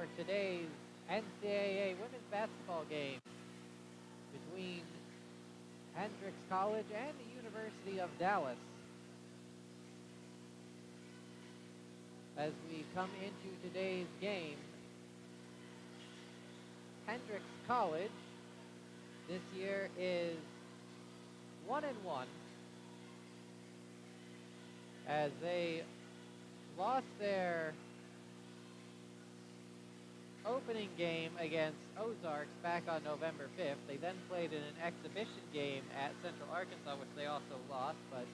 For today's NCAA women's basketball game between Hendrix College and the University of Dallas. As we come into today's game, Hendrix College this year is 1-1 as they lost their opening game against Ozarks back on November 5th. They then played in an exhibition game at Central Arkansas, which they also lost, but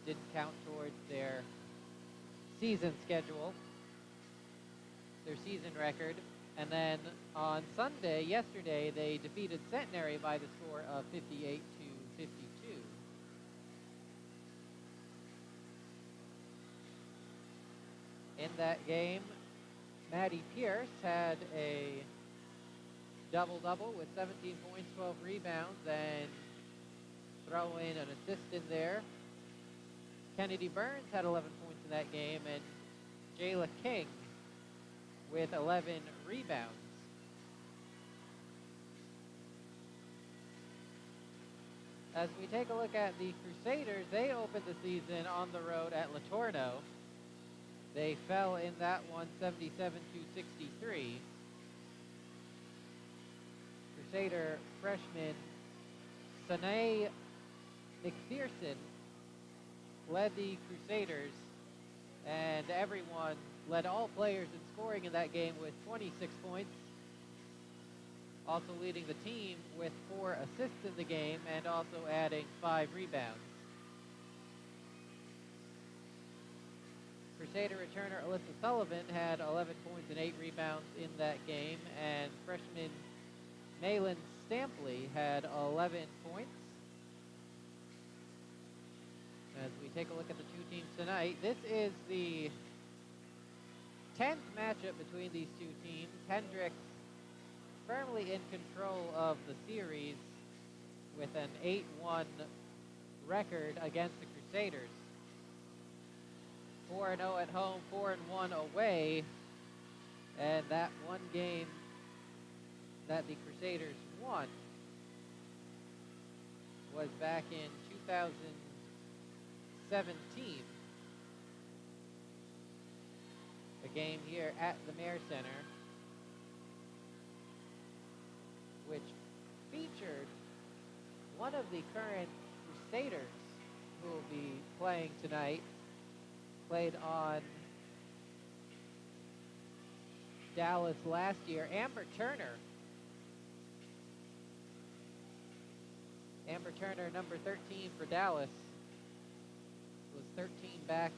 didn't count towards their season schedule, their season record. And then on Sunday, yesterday, they defeated Centenary by the score of 58-52. In that game, Maddie Pierce had a double-double with 17 points, 12 rebounds, and throw in an assist in there. Kennedy Burns had 11 points in that game, and Jayla King with 11 rebounds. As we take a look at the Crusaders, they opened the season on the road at Latorno. They fell in that one 77-63. Crusader freshman Sanae McPherson led the Crusaders, and everyone led all players in scoring in that game with 26 points. also leading the team with 4 assists in the game and also adding 5 rebounds. Crusader returner Alyssa Sullivan had 11 points and 8 rebounds in that game, and freshman Malin Stampley had 11 points. As we take a look at the two teams tonight, this is the 10th matchup between these two teams. Hendrix firmly in control of the series with an 8-1 record against the Crusaders. 4-0 at home, 4-1 away, and that one game that the Crusaders won was back in 2017. A game here at the Mayer Center, which featured one of the current Crusaders who will be playing tonight. Played on Dallas last year, Amber Turner. Amber Turner, number 13 for Dallas, was 13 back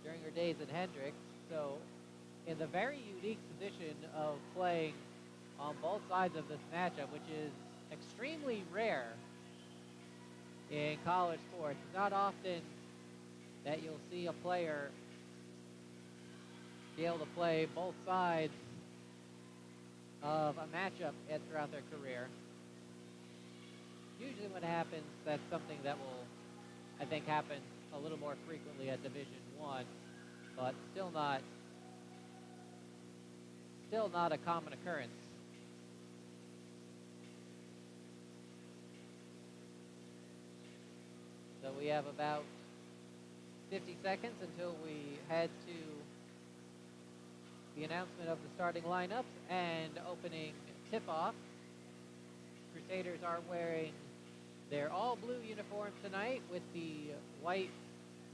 during her days at Hendrix. So in the very unique position of playing on both sides of this matchup, which is extremely rare in college sports. It's not often that you'll see a player be able to play both sides of a matchup throughout their career. Usually when it happens, that's something that will, I think, happen a little more frequently at Division I, but still not a common occurrence. So we have about 50 seconds until we head to the announcement of the starting lineups and opening tip-off. Crusaders are wearing their all-blue uniforms tonight with the white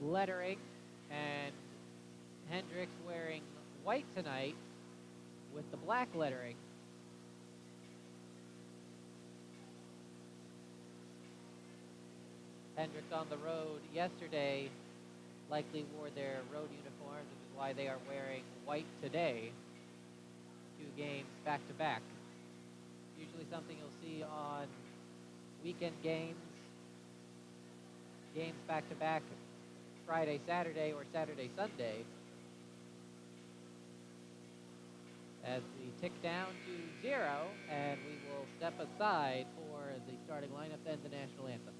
lettering, and Hendrix wearing white tonight with the black lettering. Hendrix on the road yesterday likely wore their road uniforms, which is why they are wearing white today. 2 games back-to-back. Usually something you'll see on weekend games back-to-back Friday, Saturday, or Saturday, Sunday. As we tick down to 0, and we will step aside for the starting lineup and the national anthem.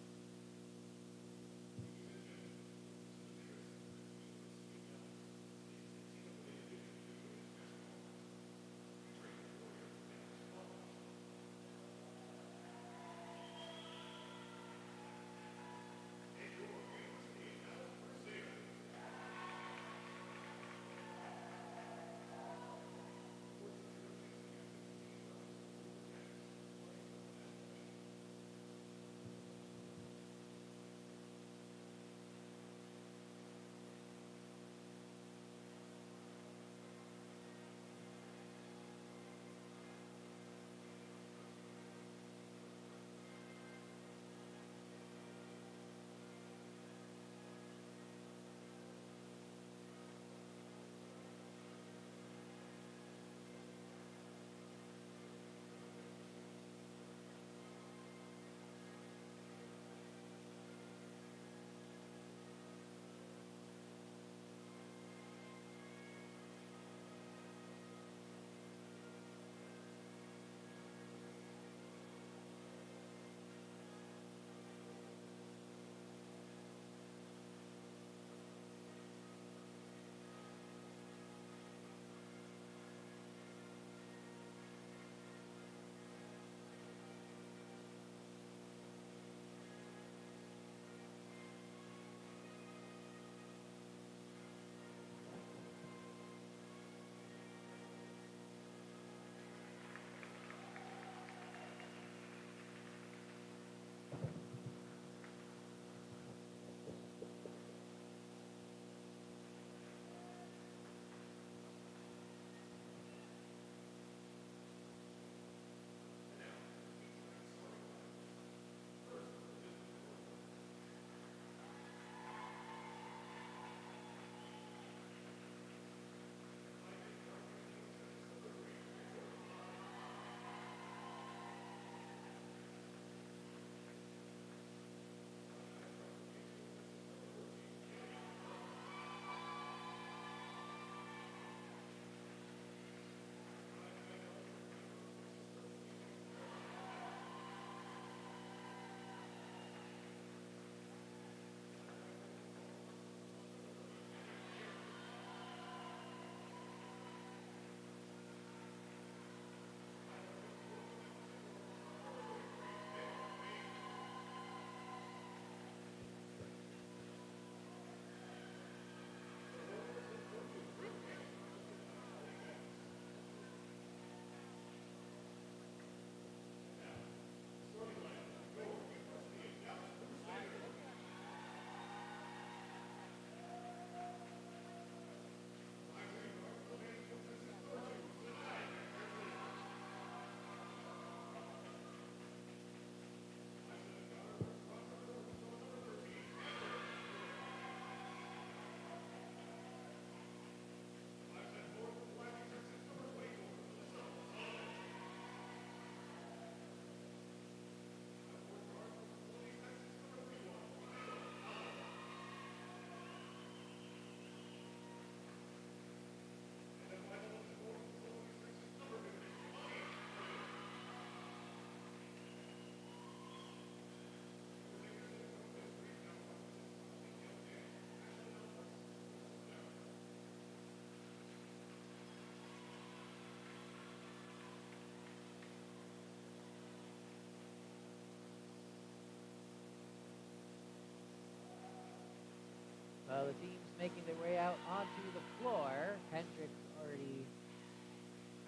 So the teams making their way out onto the floor. Hendrix already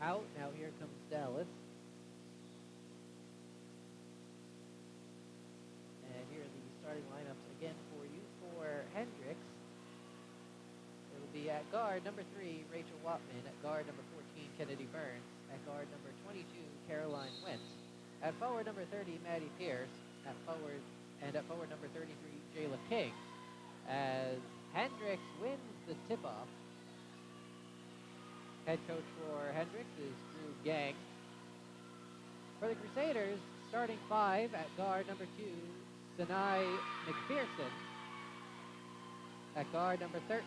out. Now here comes Dallas. And here are the starting lineups again for you. For Hendrix, it will be at guard number 3, Rachel Watman. At guard number 14, Kennedy Burns. At guard number 22, Caroline Wentz. At forward number 30, Maddie Pierce. At forward number 33, Jayla King. As Hendrix wins the tip-off. Head coach for Hendrix is Drew Gang. For the Crusaders, starting 5 at guard number 2, Sinai McPherson. At guard number 13,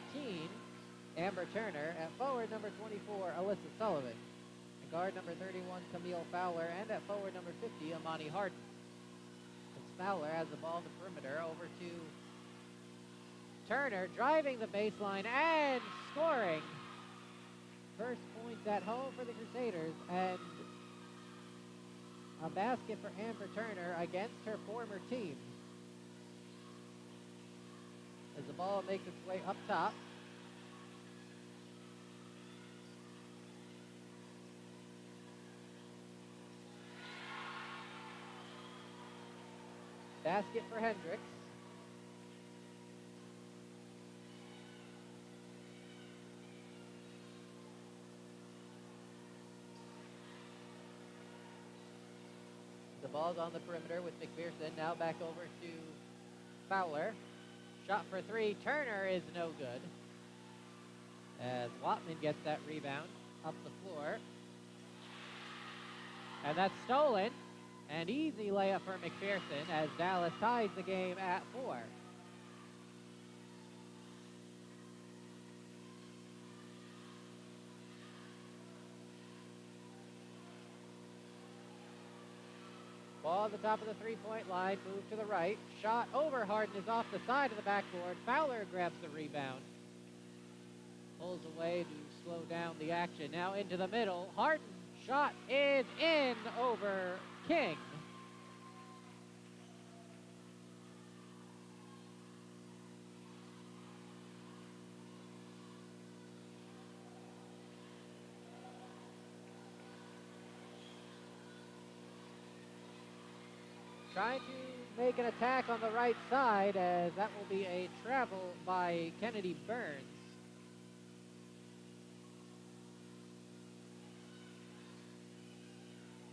Amber Turner. At forward number 24, Alyssa Sullivan. At guard number 31, Camille Fowler. And at forward number 50, Amani Harden. As Fowler has the ball in the perimeter over to Turner, driving the baseline and scoring. First points at home for the Crusaders, and a basket for Amber Turner against her former team. As the ball makes its way up top. Basket for Hendrix. The ball's on the perimeter with McPherson. Now back over to Fowler. Shot for 3. Turner is no good. As Watman gets that rebound up the floor. And that's stolen. An easy layup for McPherson as Dallas ties the game at 4. Ball at the top of the three-point line, move to the right. Shot over Harden is off the side of the backboard. Fowler grabs the rebound. Pulls away to slow down the action. Now into the middle. Harden shot is in over King. Trying to make an attack on the right side, as that will be a travel by Kennedy Burns.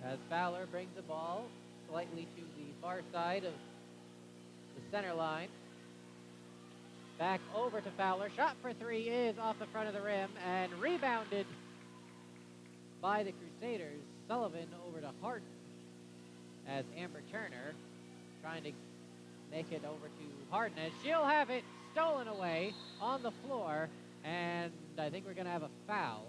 As Fowler brings the ball slightly to the far side of the center line. Back over to Fowler. Shot for 3 is off the front of the rim and rebounded by the Crusaders. Sullivan over to Harden. As Amber Turner trying to make it over to Harden, and she'll have it stolen away on the floor, and I think we're going to have a foul.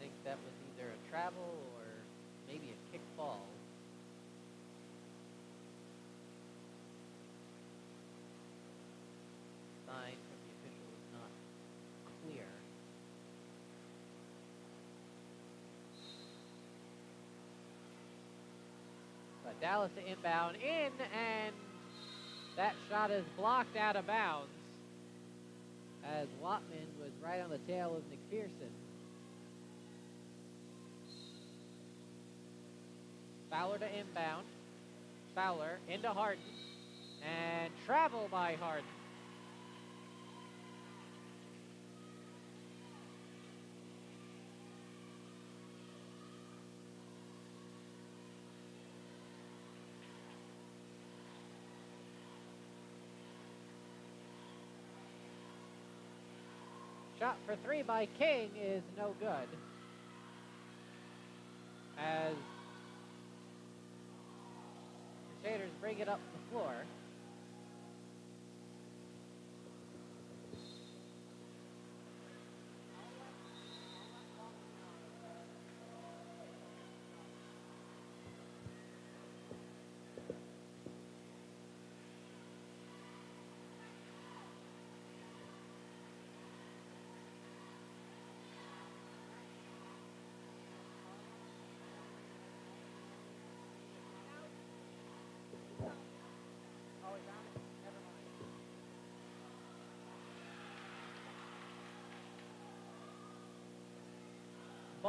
I think that was either a travel or maybe a kick ball. Sign from the official is not clear. But Dallas to inbound in, and that shot is blocked out of bounds as Watman was right on the tail of McPherson. Fowler to inbound. Fowler into Harden, and travel by Harden. Shot for 3 by King is no good. As Crusaders bring it up the floor.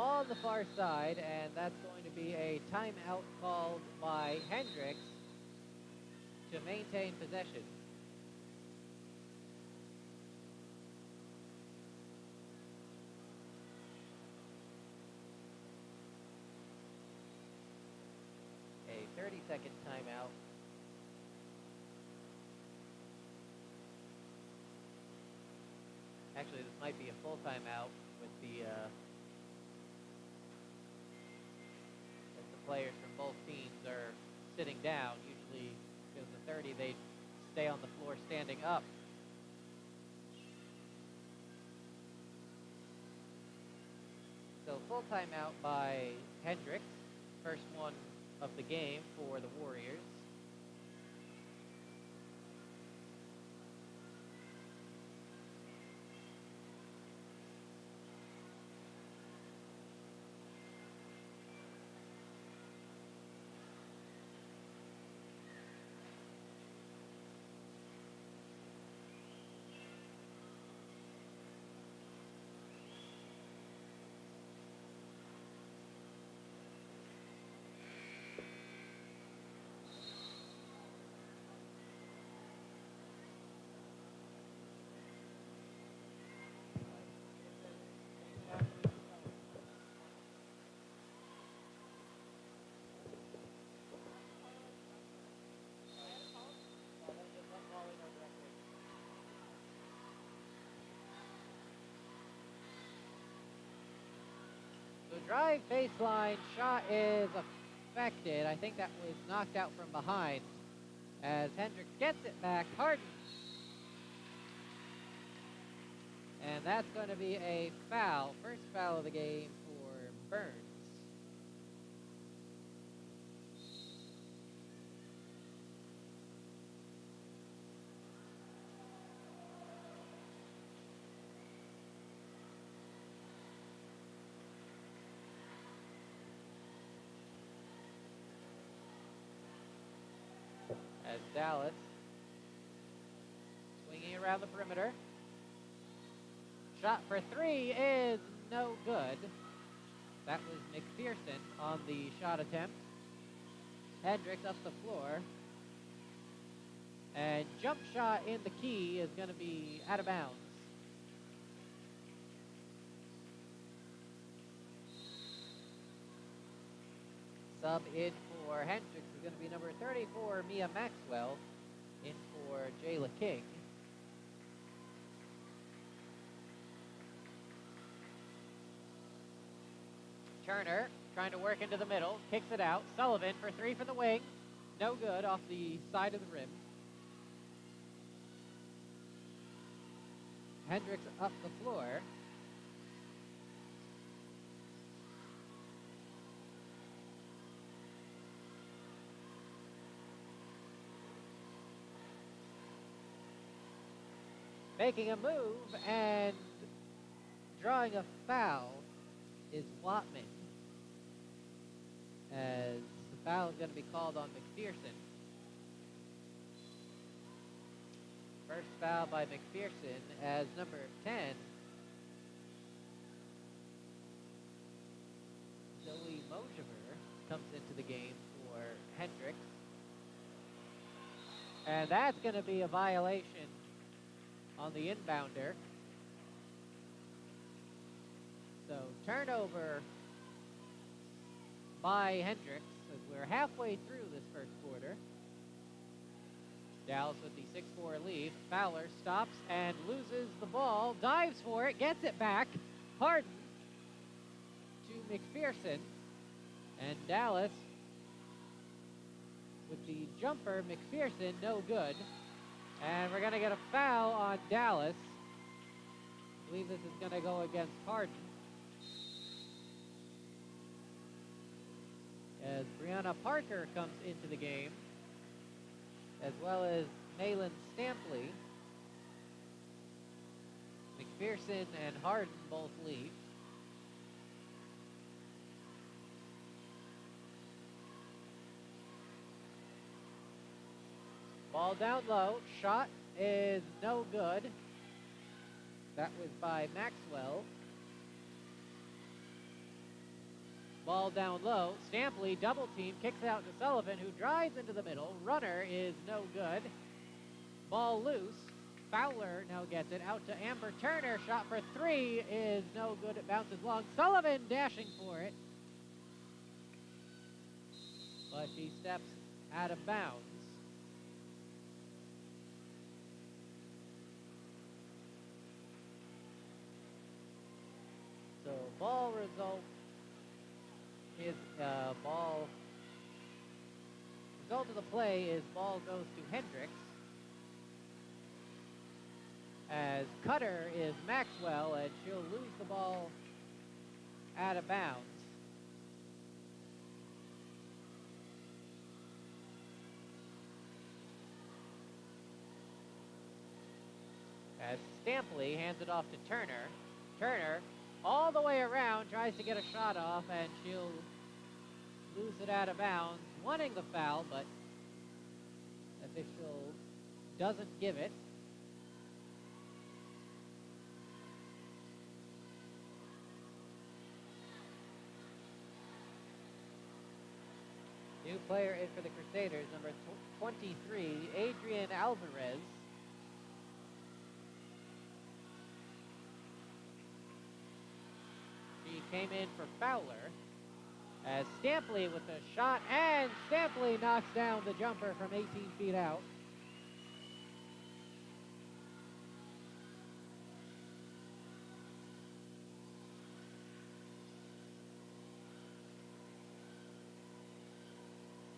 on the far side, and that's going to be a timeout called by Hendrix to maintain possession. A 30-second timeout. Actually, this might be a full timeout with the as the players from both teams are sitting down. Usually, because the 30, they stay on the floor standing up. So full timeout by Hendrix, first one of the game for the Warriors. The drive baseline shot is affected. I think that was knocked out from behind as Hendrix gets it back. Harden. And that's going to be a foul. First foul of the game for Burns. As Dallas swinging around the perimeter. Shot for three is no good. That was McPherson on the shot attempt. Hendrix up the floor. And jump shot in the key is going to be out of bounds. Sub in for Hendrix is going to be number 34, Mia Maxwell, in for Jayla King. Turner trying to work into the middle, kicks it out. Sullivan for three from the wing. No good, off the side of the rim. Hendrix up the floor. Making a move and drawing a foul is Watman, as the foul is going to be called on McPherson. First foul by McPherson as number 10, Zoe Mojiver, comes into the game for Hendrix. And that's going to be a violation on the inbounder. So turnover by Hendrix as we're halfway through this first quarter. Dallas with the 6-4 lead. Fowler stops and loses the ball, dives for it, gets it back. Harden to McPherson, and Dallas with the jumper. McPherson no good. And we're going to get a foul on Dallas. I believe this is going to go against Harden. As Brianna Parker comes into the game, as well as Malin Stampley. McPherson and Harden both leave. Ball down low. Shot is no good. That was by Maxwell. Ball down low. Stampley double team, kicks out to Sullivan, who drives into the middle. Runner is no good. Ball loose. Fowler now gets it out to Amber Turner. Shot for three is no good. It bounces long. Sullivan dashing for it. But she steps out of bounds. So ball result is result of the play is ball goes to Hendrix. As cutter is Maxwell, and she'll lose the ball out of bounds. As Stampley hands it off to Turner. Turner, all the way around, tries to get a shot off, and she'll lose it out of bounds, wanting the foul, but official doesn't give it. New player in for the Crusaders, number 23, Adrian Alvarez. She came in for Fowler. As Stampley with a shot, and Stampley knocks down the jumper from 18 feet out.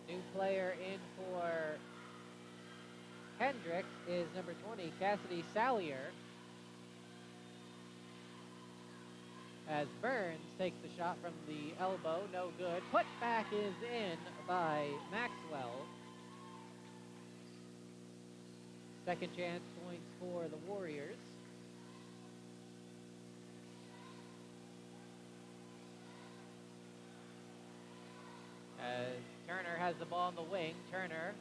New player in for Hendrix is number 20, Cassidy Sallier. As Burns takes the shot from the elbow, no good. Put back is in by Maxwell. Second chance points for the Warriors. As Turner has the ball on the wing. Turner,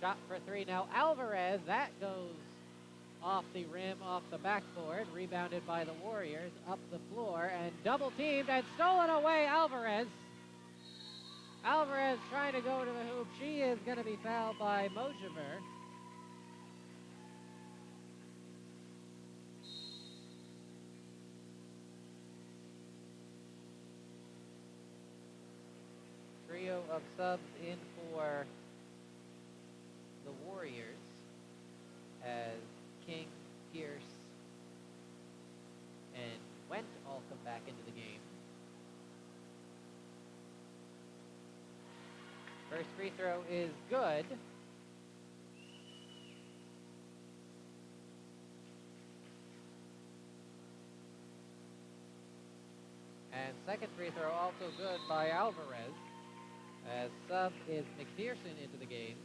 shot for three now. Alvarez, that goes off the rim, off the backboard, rebounded by the Warriors, up the floor, and double teamed and stolen away. Alvarez trying to go to the hoop. She is going to be fouled by Mojiver. Trio of subs in for the Warriors as King, Pierce, and Went all come back into the game. First free throw is good. And second free throw also good by Alvarez, as sub is McPherson into the game.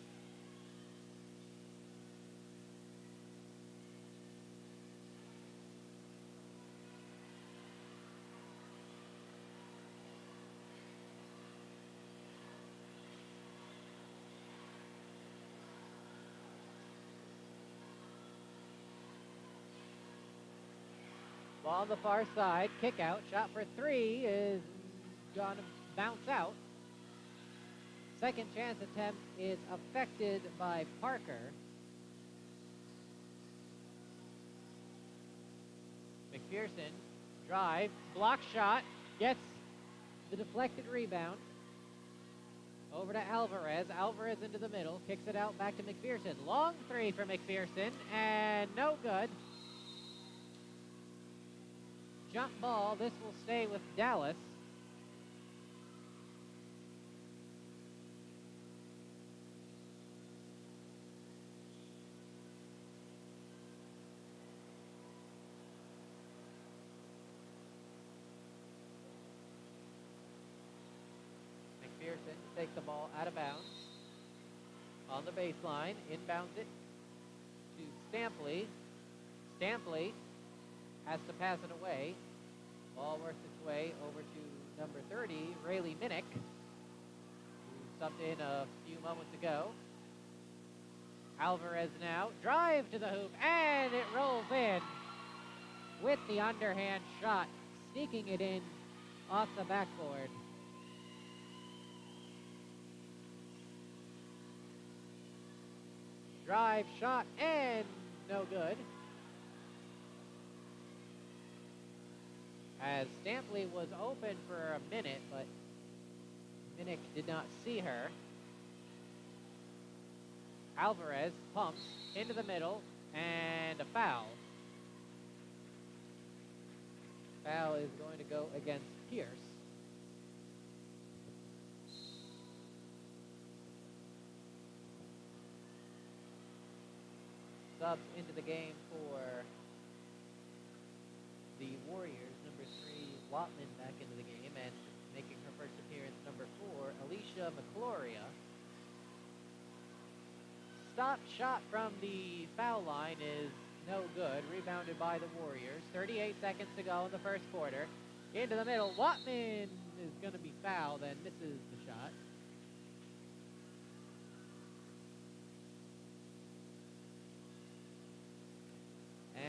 Ball on the far side, kick out, shot for three is going to bounce out. Second chance attempt is affected by Parker. McPherson, drive, block shot, gets the deflected rebound. Over to Alvarez. Alvarez into the middle, kicks it out back to McPherson. Long three for McPherson, and no good. Jump ball, this will stay with Dallas. McPherson takes the ball out of bounds. On the baseline, inbounds it to Stampley. Stampley has to pass it away. Ball works its way over to number 30, Rayleigh Minnick, who subbed in a few moments ago. Alvarez now, drive to the hoop, and it rolls in with the underhand shot, sneaking it in off the backboard. Drive shot and no good. As Stampley was open for a minute, but Minnick did not see her. Alvarez pumps into the middle, and a foul. Foul is going to go against Pierce. Subs into the game for the Warriors. Number 3, Watman back into the game, and making her first appearance, number 4, Alicia McCloria. Stop shot from the foul line is no good. Rebounded by the Warriors. 38 seconds to go in the first quarter. Into the middle. Watman is going to be fouled and misses the shot.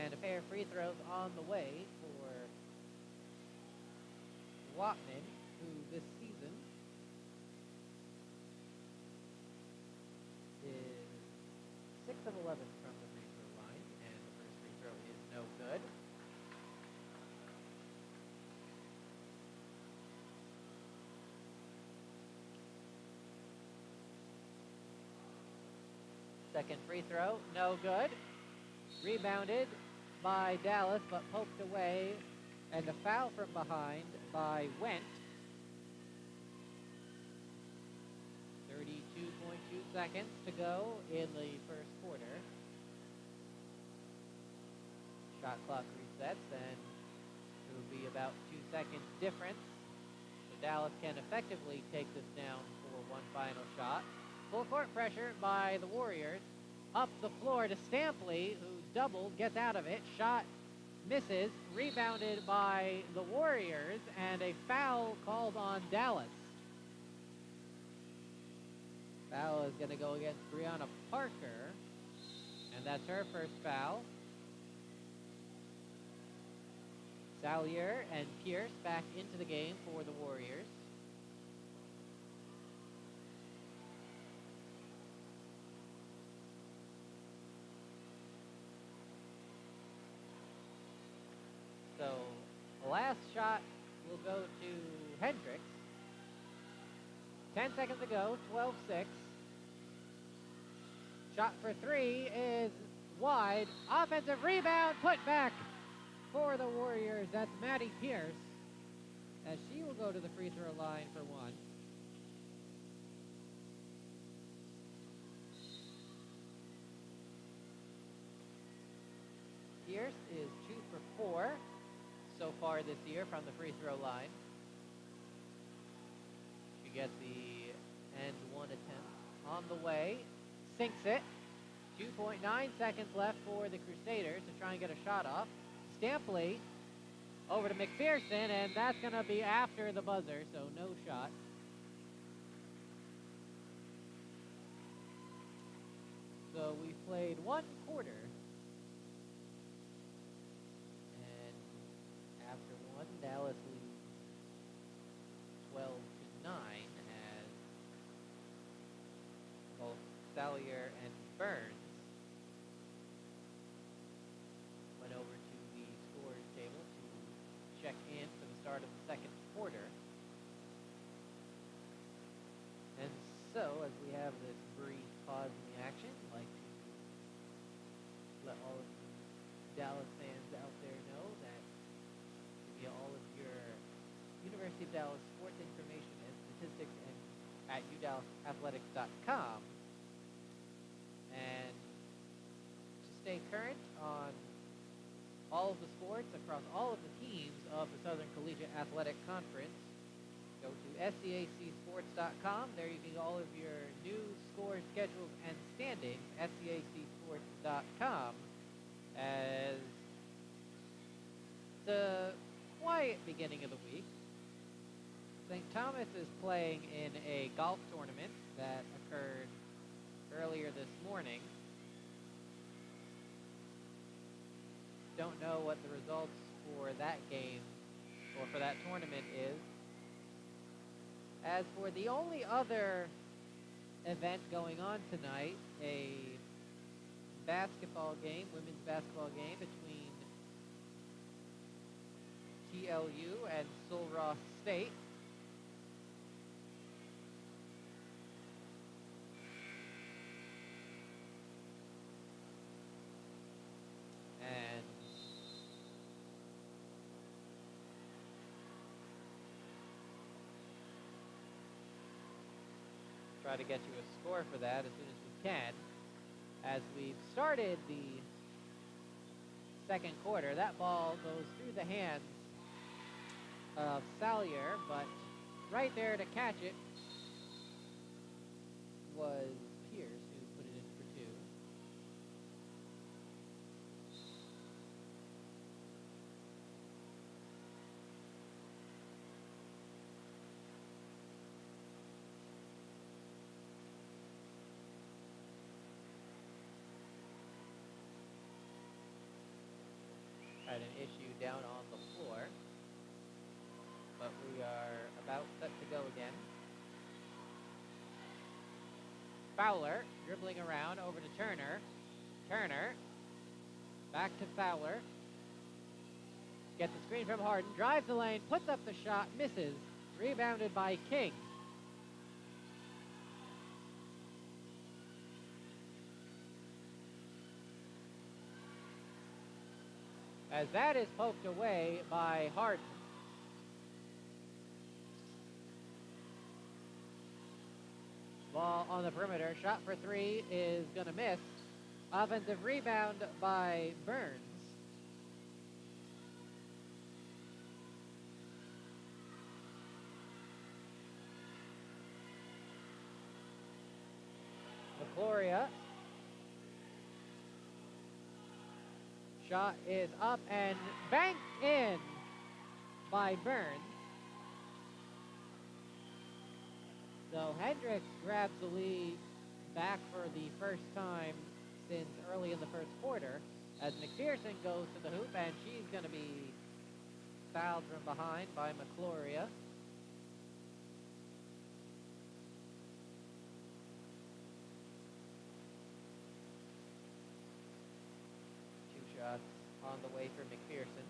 And a pair of free throws on the way for Watman, who this season is 6 of 11 from the free throw line, and the first free throw is no good. Second free throw, no good. Rebounded by Dallas, but poked away, and a foul from behind by Went. 32.2 seconds to go in the first quarter. Shot clock resets, and it will be about 2 seconds difference. So Dallas can effectively take this down for one final shot. Full court pressure by the Warriors. Up the floor to Stampley, who doubled, gets out of it. Shot misses, rebounded by the Warriors, and a foul called on Dallas. Foul is going to go against Brianna Parker, and that's her first foul. Salyer and Pierce back into the game for the Warriors. So the last shot will go to Hendrix. 10 seconds to go, 12-6. Shot for 3 is wide. Offensive rebound, put back for the Warriors. That's Maddie Pierce, as she will go to the free throw line for 1. Pierce is 2 for 4 so far this year from the free throw line. She gets the end one attempt on the way, sinks it. 2.9 seconds left for the Crusaders to try and get a shot off. Stampley over to McPherson, and that's going to be after the buzzer, so no shot. So we've played 1 quarter. Dallas leads 12-9 as both Salyer and Burns went over to the scorers table to check in for the start of the second quarter. And so, as we have this brief pause in the action, I'd like to let all of you Dallas fans out there know that via all of your University of Dallas sports information and statistics and at udallasathletics.com. And to stay current on all of the sports across all of the teams of the Southern Collegiate Athletic Conference, go to scacsports.com. There you can get all of your news, scores, schedules, and standings, scacsports.com. As the quiet beginning of the week, St. Thomas is playing in a golf tournament that occurred earlier this morning. Don't know what the results for that game or for that tournament is. As for the only other event going on tonight, a basketball game, women's basketball game between TLU and Sul Ross State. And try to get you a score for that as soon as we can. As we've started the second quarter, that ball goes through the hands of Salyer, but right there to catch it was Pierce, who put it in for two. Had an issue down on the floor, but we are about set to go again. Fowler dribbling around over to Turner. Turner back to Fowler. Gets the screen from Harden, drives the lane, puts up the shot, misses. Rebounded by King. As that is poked away by Harden. Ball on the perimeter. Shot for three is going to miss. Offensive rebound by Burns. McCloria. Shot is up and banked in by Burns. So Hendrix grabs the lead back for the first time since early in the first quarter as McPherson goes to the hoop, and she's going to be fouled from behind by McCloria. Two shots on the way for McPherson.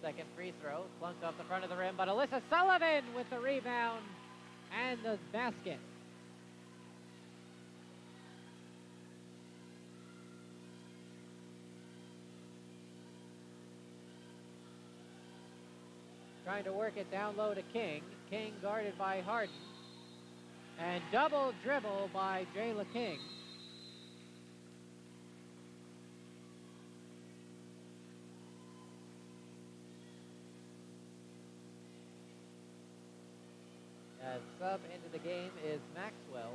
Second free throw, flunked off the front of the rim, but Alyssa Sullivan with the rebound and the basket. Trying to work it down low to King. King guarded by Harden. And double dribble by Jayla King. As sub into the game is Maxwell.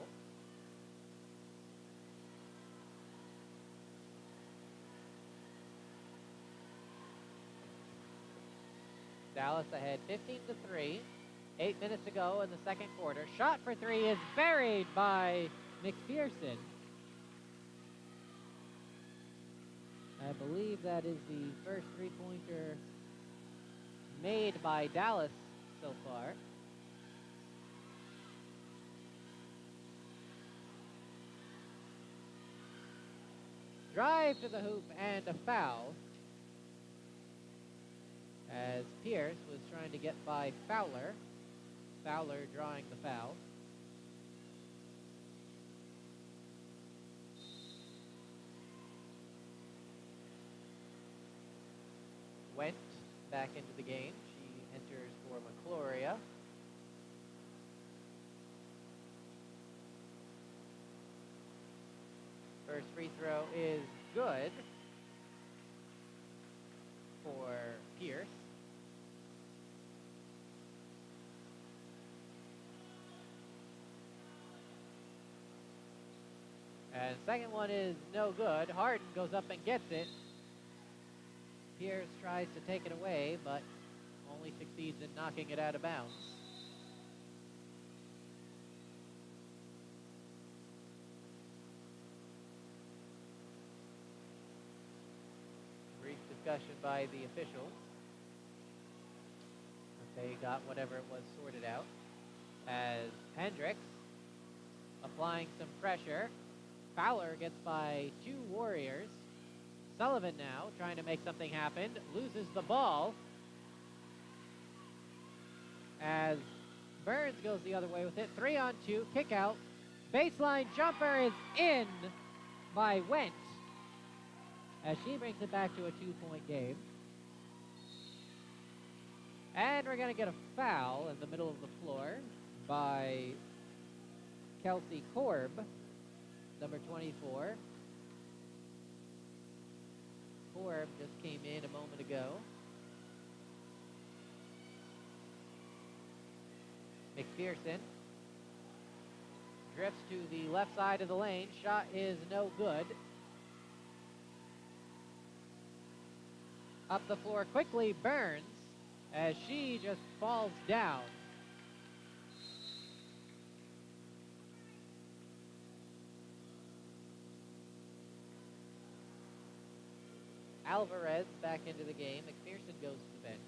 Dallas ahead 15-3. 8 minutes to go in the second quarter. Shot for three is buried by McPherson. I believe that is the first three-pointer made by Dallas so far. Drive to the hoop and a foul, as Pierce was trying to get by Fowler. Fowler drawing the foul. Went back into the game. She enters for McCloria. First free throw is good for Pierce. And second one is no good. Harden goes up and gets it. Pierce tries to take it away, but only succeeds in knocking it out of bounds. Brief discussion by the officials. They got whatever it was sorted out. As Hendrix applying some pressure. Fowler gets by 2 Warriors. Sullivan now trying to make something happen. Loses the ball. As Burns goes the other way with it. 3-on-2. Kick out. Baseline jumper is in by Wendt. As she brings it back to a 2-point game. And we're going to get a foul in the middle of the floor by Kelsey Korb, number 24. Korb just came in a moment ago. McPherson drifts to the left side of the lane. Shot is no good. Up the floor quickly, Burns, as she just falls down. Alvarez back into the game. McPherson goes to the bench.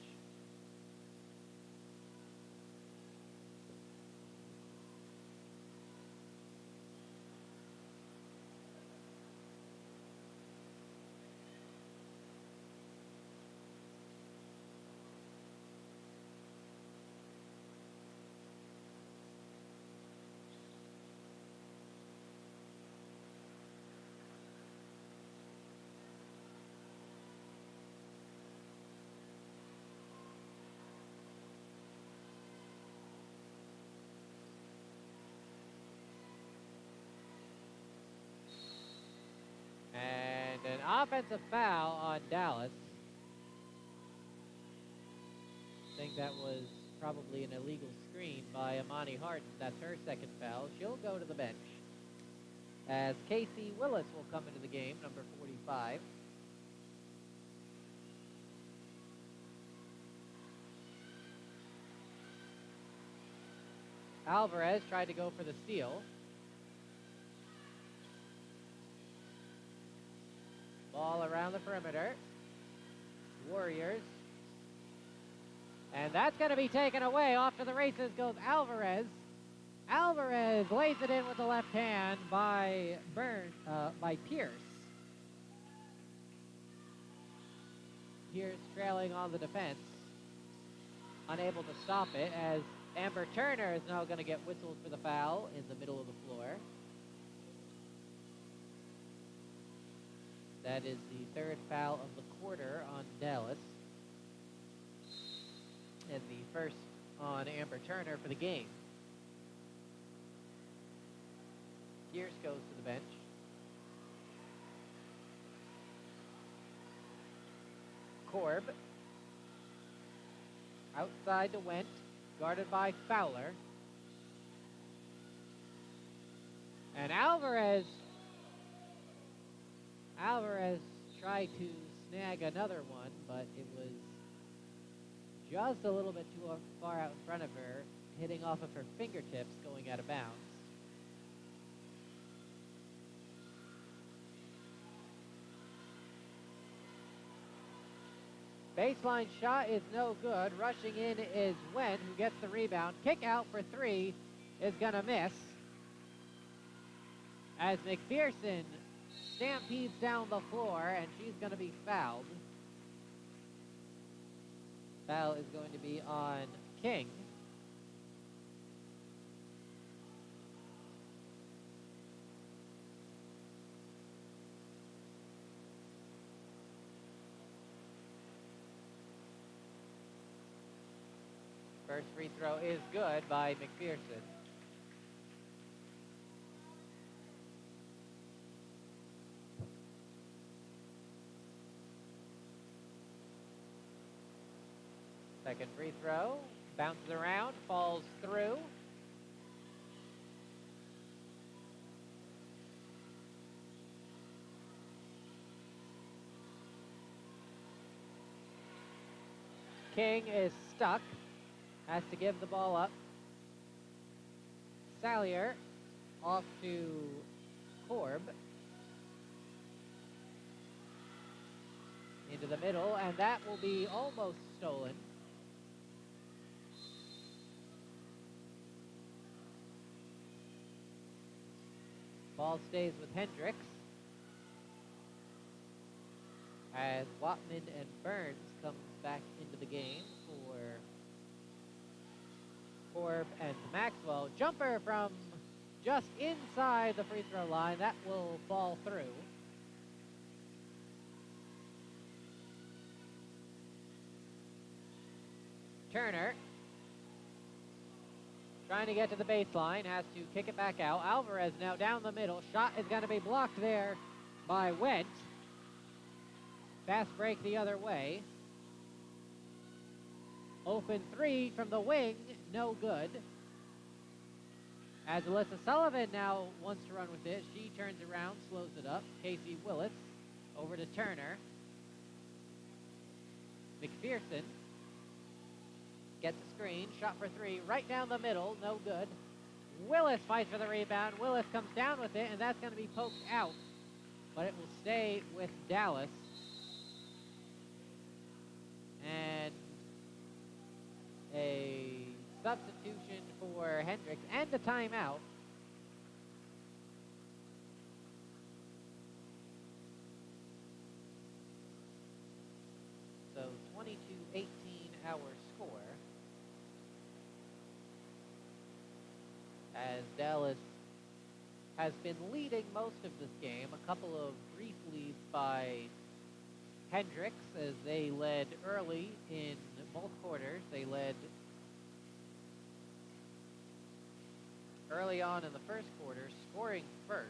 And an offensive foul on Dallas. I think that was probably an illegal screen by Amani Harden. That's her second foul. She'll go to the bench. As Casey Willis will come into the game, number 45. Alvarez tried to go for the steal. Ball around the perimeter. Warriors. And that's going to be taken away. Off to the races goes Alvarez. Alvarez lays it in with the left hand by Pierce. Pierce trailing on the defense. Unable to stop it as Amber Turner is now going to get whistled for the foul in the middle of the floor. That is the third foul of the quarter on Dallas. And the first on Amber Turner for the game. Pierce goes to the bench. Korb. Outside to Wendt. Guarded by Fowler. And Alvarez tried to snag another one, but it was just a little bit too far out in front of her, hitting off of her fingertips, going out of bounds. Baseline shot is no good. Rushing in is Wendt, who gets the rebound. Kick out for 3 is going to miss. As McPherson stampedes down the floor, and she's going to be fouled. Foul is going to be on King. First free throw is good by McPherson. Second free throw, bounces around, falls through. King is stuck. Has to give the ball up. Salyer off to Korb. Into the middle, and that will be almost stolen. Ball stays with Hendrix. As Watman and Burns comes back into the game for Korb and Maxwell. Jumper from just inside the free throw line. That will fall through. Turner trying to get to the baseline, has to kick it back out. Alvarez now down the middle. Shot is going to be blocked there by Wendt. Fast break the other way. Open three from the wing, no good. As Alyssa Sullivan now wants to run with it, she turns around, slows it up. Casey Willis over to Turner. McPherson gets a screen, shot for three, right down the middle, no good. Willis fights for the rebound. Willis comes down with it, and that's going to be poked out. But it will stay with Dallas. And a substitution for Hendrix and a timeout. So 22-18 our score. As Dallas has been leading most of this game. A couple of brief leads by Hendrix as they led early in both quarters. They led early on in the first quarter, scoring first.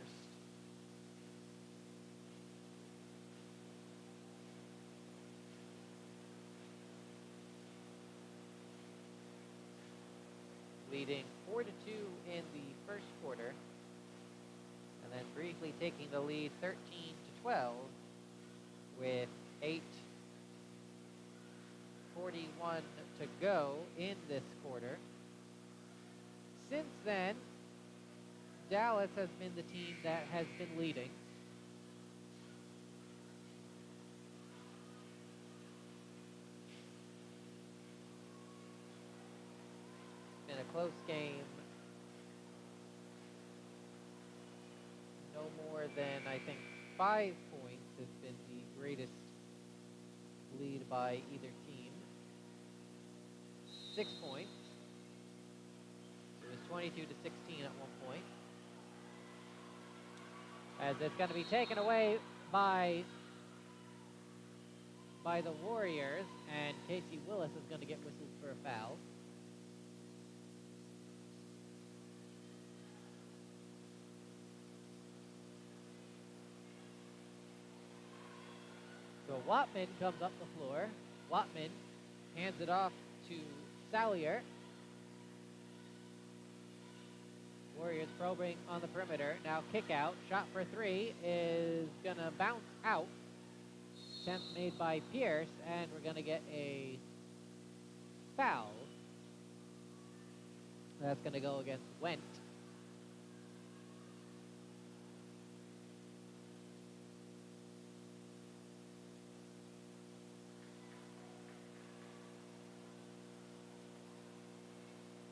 Leading 4-2 in the first quarter, and then briefly taking the lead 13-12 with 8:41 to go in this quarter. Since then, Dallas has been the team that has been leading. Been a close game. No more than, I think, 5 points has been the greatest lead by either team. 6 points. It was 22-16 at one point. As it's going to be taken away by the Warriors, and Casey Willis is going to get whistled for a foul. So Watman comes up the floor. Watman hands it off to Salyer. Warriors probing on the perimeter. Now kick out. Shot for three is going to bounce out. Attempt made by Pierce, and we're going to get a foul. That's going to go against Wendt.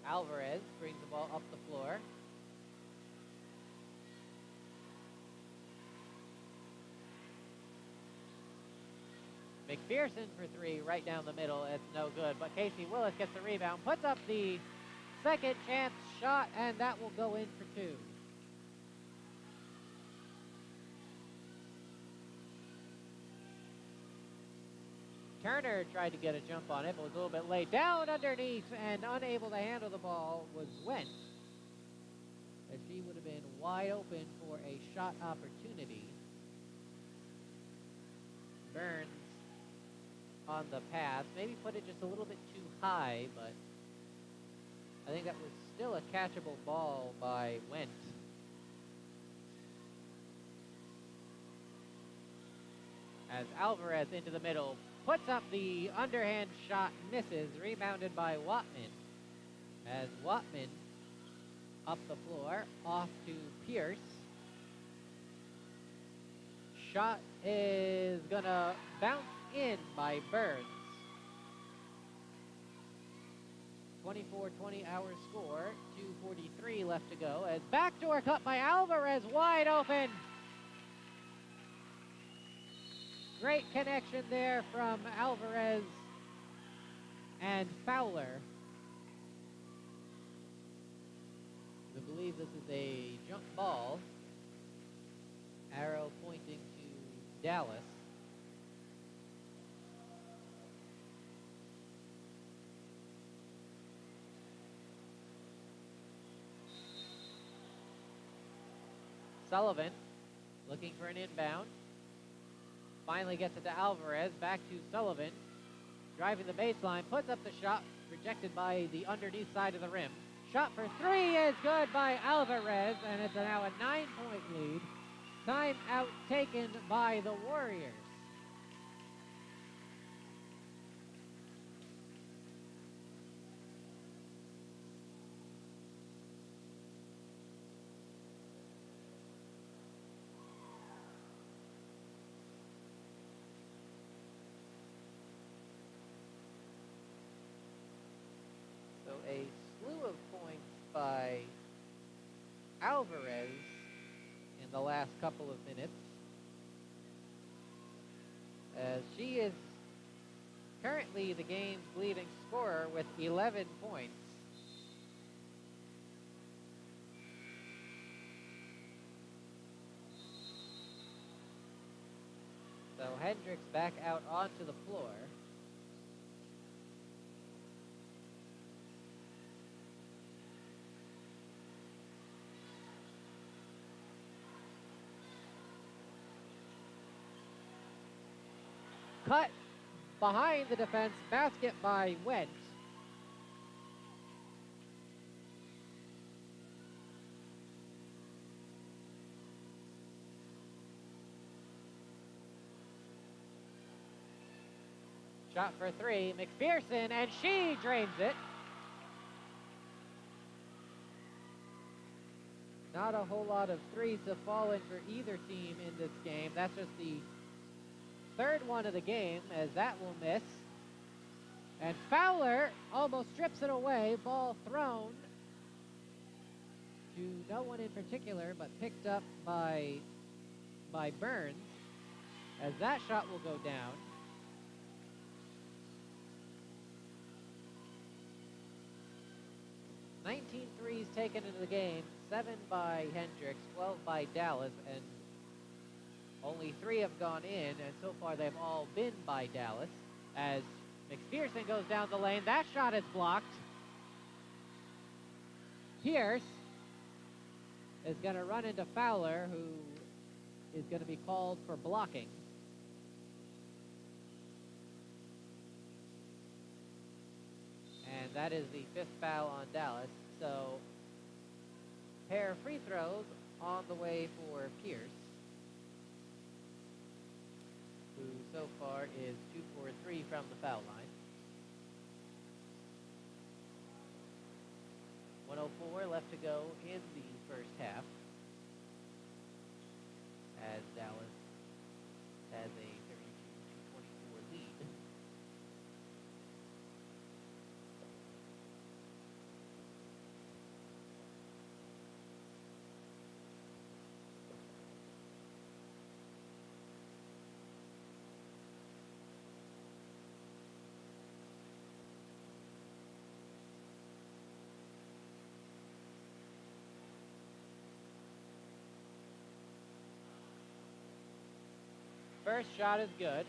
Alvarez brings the ball up the floor. McPherson for three, right down the middle. It's no good, but Casey Willis gets the rebound, puts up the second chance shot, and that will go in for two. Turner tried to get a jump on it, but was a little bit late. Down underneath and unable to handle the ball was Wendt. As she would have been wide open for a shot opportunity. Burns on the pass. Maybe put it just a little bit too high, but I think that was still a catchable ball by Wendt. as Alvarez into the middle puts up the underhand shot, misses, rebounded by Watman. As Watman up the floor, off to Pierce. Shot is gonna bounce in by Burns. 24-20 our score, 2:43 left to go. As backdoor cut by Alvarez, wide open. Great connection there from Alvarez and Fowler. I believe this is a jump ball. Arrow pointing to Dallas. Sullivan looking for an inbound. Finally gets it to Alvarez, back to Sullivan. Driving the baseline, puts up the shot, rejected by the underneath side of the rim. Shot for three is good by Alvarez, and it's now a 9-point lead. Timeout taken by the Warriors. So a slew of points by Alvarez in the last couple of minutes, as she is currently the game's leading scorer with 11 points. So Hendrix back out onto the floor. Cut behind the defense, basket by Wentz. Shot for three, McPherson, and she drains it. Not a whole lot of threes have fallen for either team in this game. That's just the third one of the game, as that will miss. And Fowler almost strips it away. Ball thrown to no one in particular, but picked up by Burns, as that shot will go down. 19 threes taken into the game, 7 by Hendrix, 12 by Dallas, and only 3 have gone in, and so far they've all been by Dallas. As McPherson goes down the lane, that shot is blocked. Pierce is going to run into Fowler, who is going to be called for blocking. And that is the 5th foul on Dallas. So, pair of free throws on the way for Pierce, who so far is 2 for 3 from the foul line. 1:04 left to go in the first half, as Dallas has a 32-24 lead. First shot is good.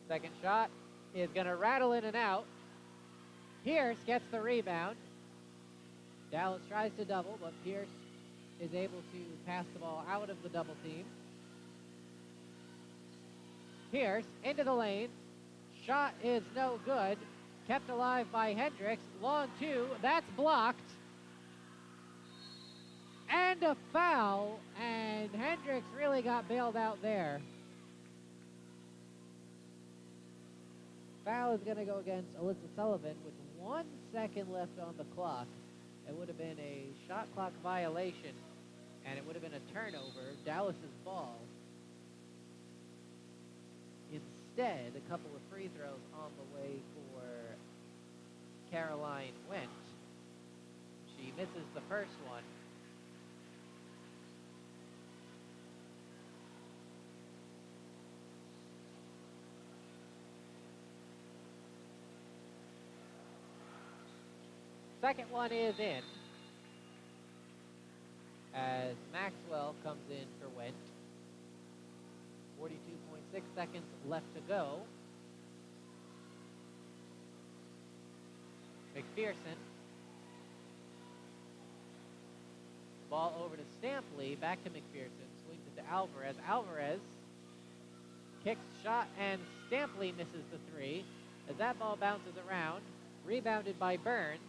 Second shot is going to rattle in and out. Pierce gets the rebound. Dallas tries to double, but Pierce is able to pass the ball out of the double team. Pierce into the lane. Shot is no good. kept alive by Hendrix. Long two, that's blocked. And a foul, and Hendrix really got bailed out there. Foul is going to go against Alyssa Sullivan with 1 second left on the clock. It would have been a shot clock violation, and it would have been a turnover, Dallas's ball. Instead, a couple of free throws on the way for Caroline Wendt. She misses the first one. Second one is in, as Maxwell comes in for Wendt. 42.6 seconds left to go. McPherson. Ball over to Stampley, back to McPherson, swings it to Alvarez. Alvarez kicks, shot, and Stampley misses the three. As that ball bounces around, rebounded by Burns.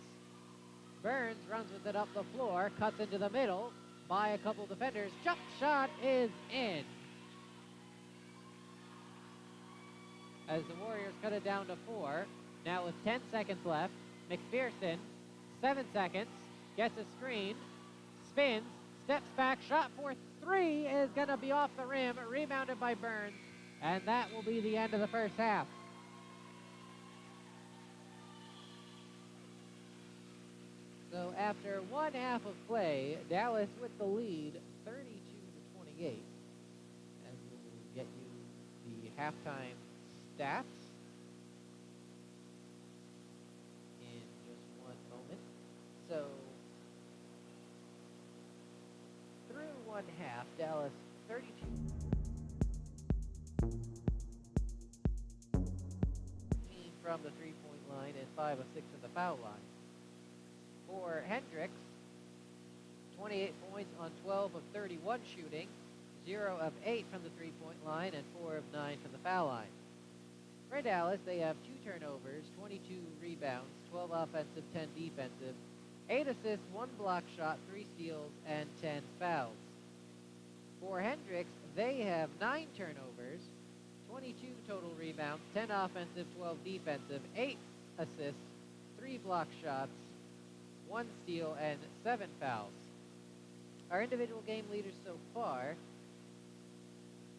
Burns runs with it up the floor, cuts into the middle by a couple defenders. Jump shot is in. As the Warriors cut it down to 4. Now with 10 seconds left, McPherson, 7 seconds, gets a screen, spins, steps back, shot for 3 is going to be off the rim, rebounded by Burns, and that will be the end of the first half. So after 1 half of play, Dallas with the lead, 32-28. And we'll get you the halftime stats in just one moment. So through 1 half, Dallas 32. From the three-point line and 5 of 6 from the foul line. For Hendrix, 28 points on 12 of 31 shooting, 0 of 8 from the three-point line, and 4 of 9 from the foul line. For Dallas, they have 2 turnovers, 22 rebounds, 12 offensive, 10 defensive, 8 assists, 1 block shot, 3 steals, and 10 fouls. For Hendrix, they have 9 turnovers, 22 total rebounds, 10 offensive, 12 defensive, 8 assists, 3 block shots, 1 steal, and 7 fouls. Our individual game leaders so far,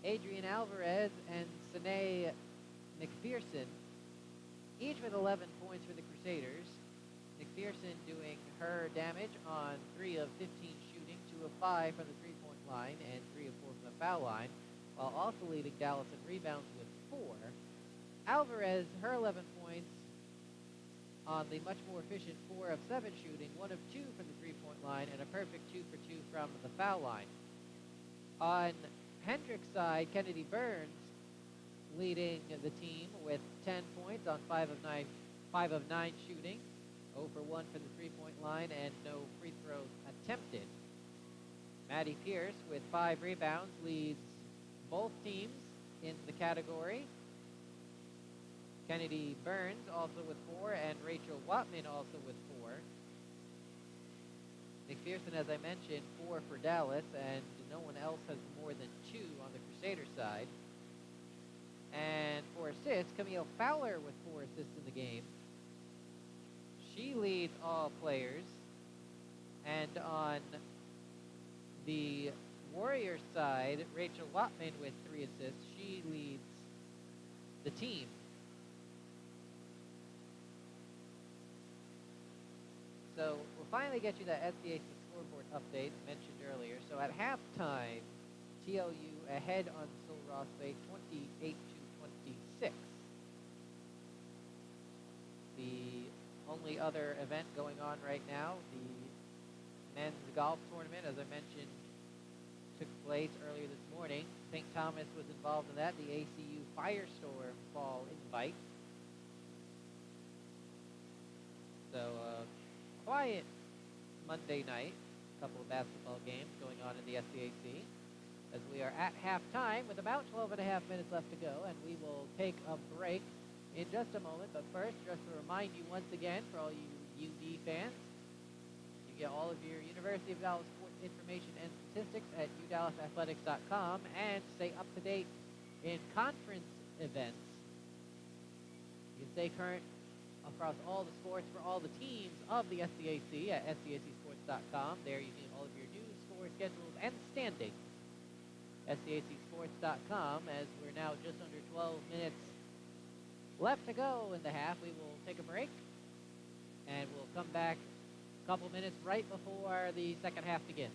Adrian Alvarez and Sanae McPherson, each with 11 points for the Crusaders. McPherson doing her damage on 3 of 15 shooting, 2 of 5 from the three-point line, and 3 of 4 from the foul line, while also leading Dallas in rebounds with 4. Alvarez, her 11 points on the much more efficient 4 of 7 shooting, 1 of 2 from the three-point line, and a perfect 2 for 2 from the foul line. On Hendrix' side, Kennedy Burns leading the team with 10 points on 5 of 9 shooting, 0 for 1 from the three-point line, and no free throws attempted. Maddie Pierce with 5 rebounds leads both teams in the category. Kennedy Burns also with 4, and Rachel Watman also with 4. McPherson, as I mentioned, 4 for Dallas, and no one else has more than 2 on the Crusader side. And for assists, Camille Fowler with 4 assists in the game. She leads all players. And on the Warriors side, Rachel Watman with 3 assists. She leads the team. So we'll finally get you that SCAC scoreboard update mentioned earlier. So at halftime, TLU ahead on Sul Ross Bay 28-26. The only other event going on right now, the men's golf tournament, as I mentioned, took place earlier this morning. St. Thomas was involved in that, the ACU Firestorm Fall Invite. So quiet Monday night, a couple of basketball games going on in the SCAC, as we are at halftime with about 12 and a half minutes left to go, and we will take a break in just a moment. But first, just to remind you once again, for all you UD fans, you get all of your University of Dallas sports information and statistics at udallasathletics.com, and stay up to date in conference events. You can stay current across all the sports for all the teams of the SCAC at scacsports.com. There you see all of your news, scores, schedules, and standings. scacsports.com. As we're now just under 12 minutes left to go in the half, we will take a break, and we'll come back a couple minutes right before the second half begins.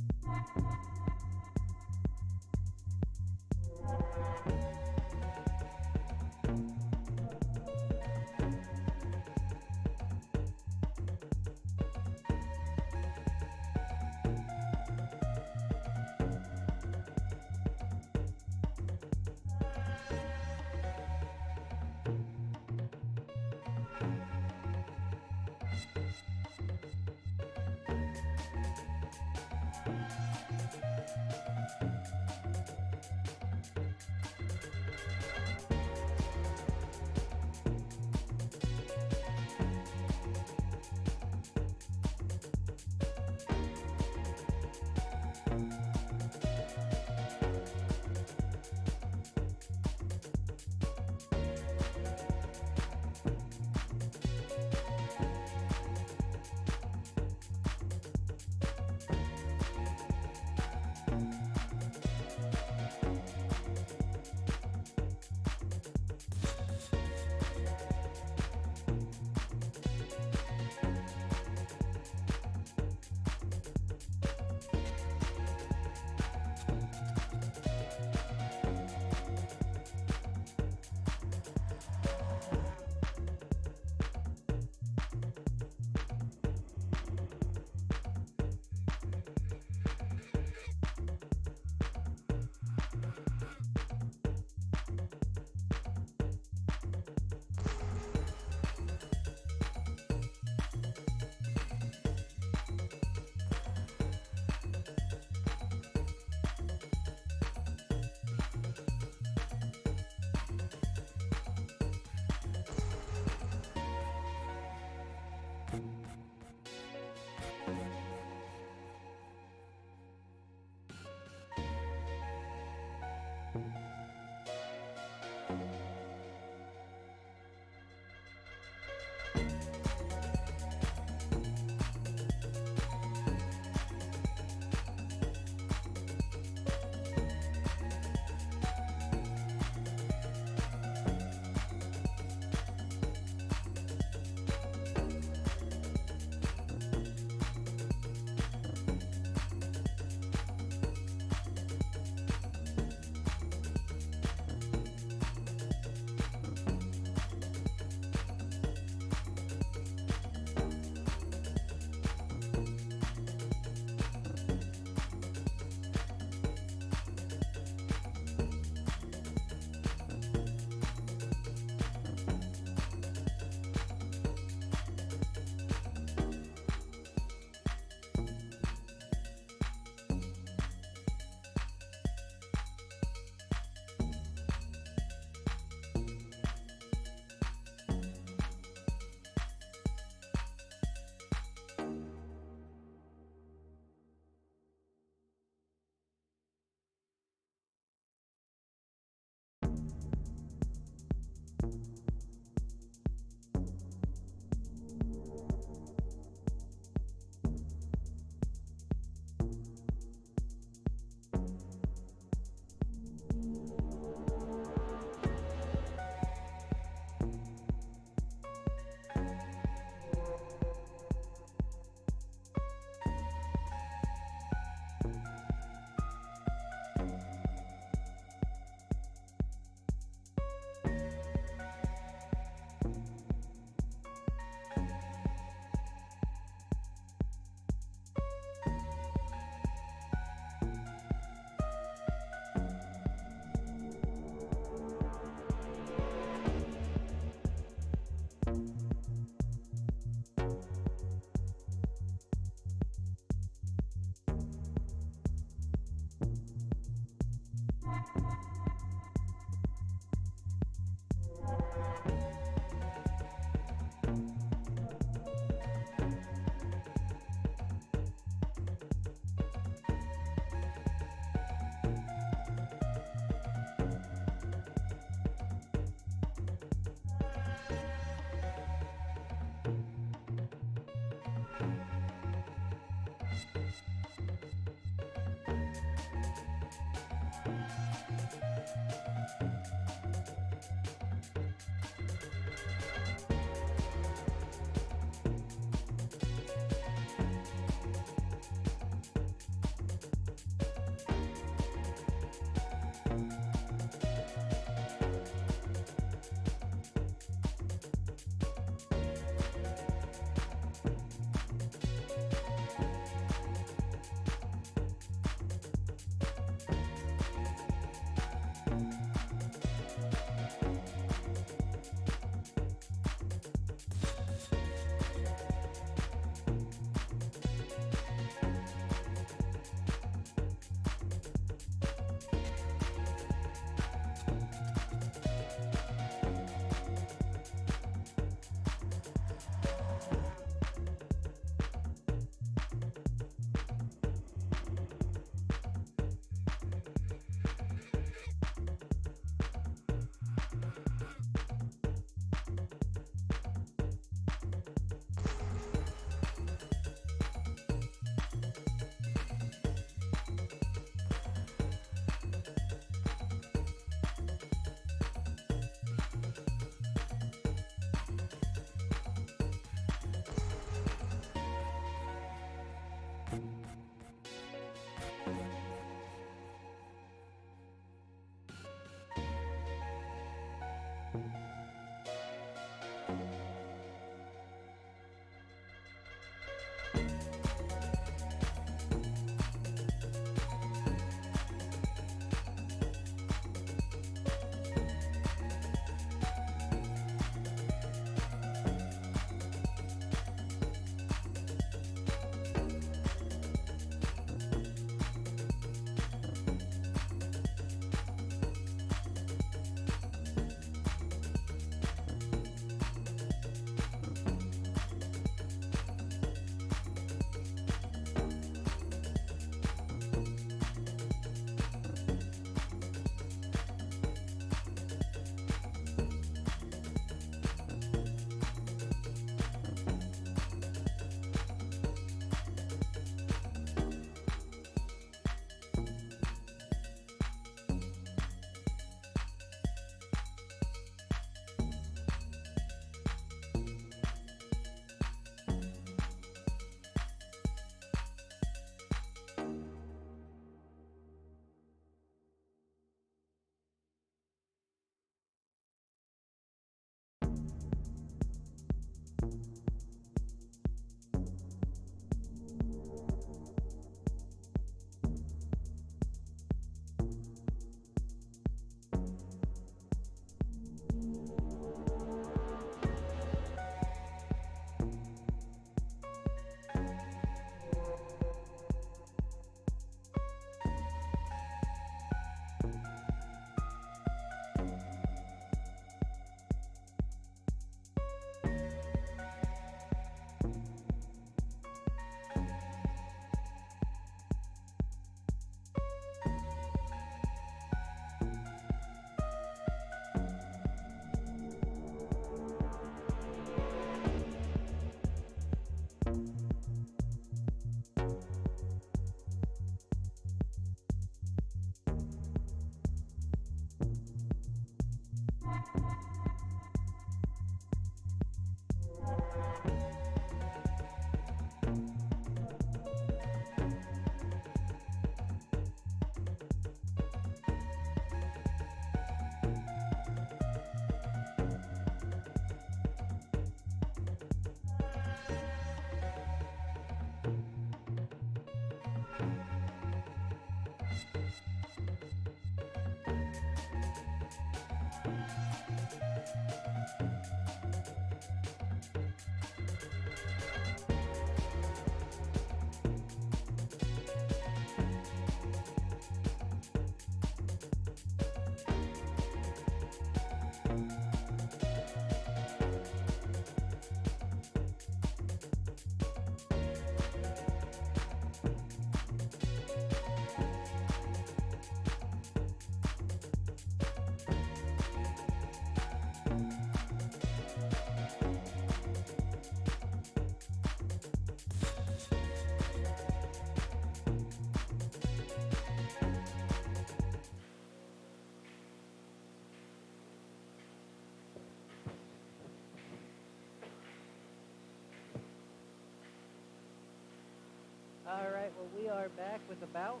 right, well, we are back with about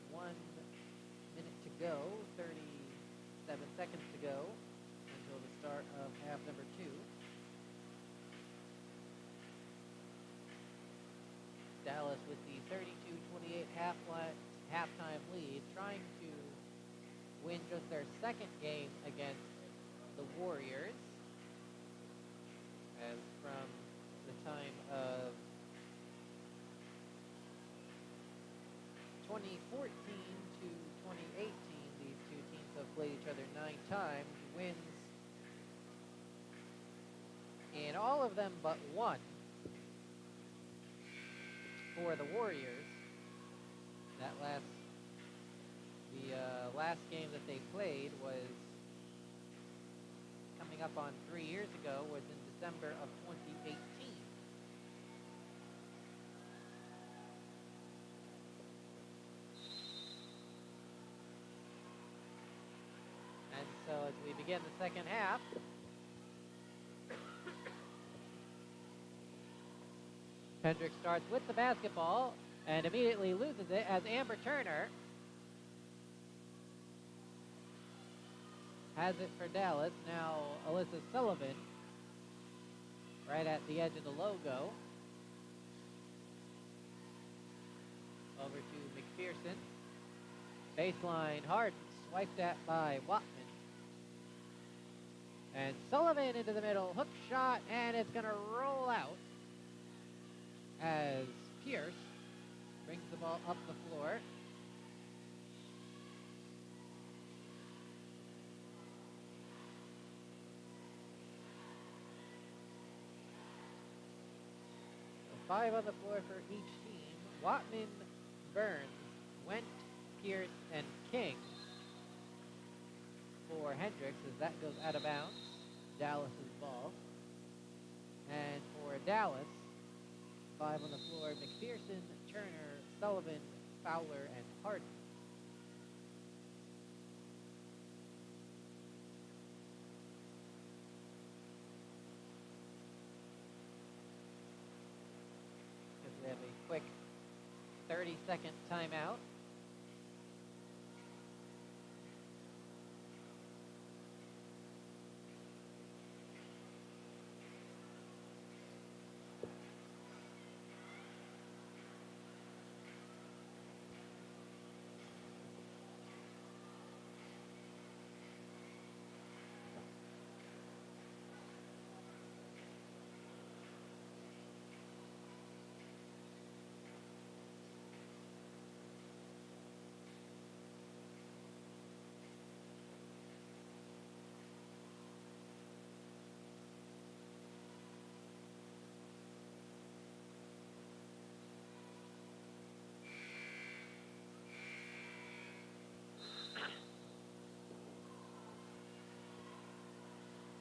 1 minute to go, 37 seconds to go until the start of half number 2. Dallas with the 32-28 halftime lead, trying to win just their second game against the Warriors, as from the time of 2014 to 2018, these two teams have played each other 9 times, wins in all of them but one for the Warriors. The last game that they played was coming up on 3 years ago, was in December of 2018. And so as we begin the second half, Hendrix starts with the basketball and immediately loses it as Amber Turner has it for Dallas. Now Alyssa Sullivan right at the edge of the logo. Over to McPherson. Baseline Harden, swiped at by Watman. And Sullivan into the middle, hook shot, and it's going to roll out as Pierce brings the ball up the floor. So 5 on the floor for each team. Watman, Burns, Went, Pierce, and King for Hendrix as that goes out of bounds. Dallas's ball. And for Dallas, 5 on the floor, McPherson, Turner, Sullivan, Fowler, and Harden. Because we have a quick 30-second timeout.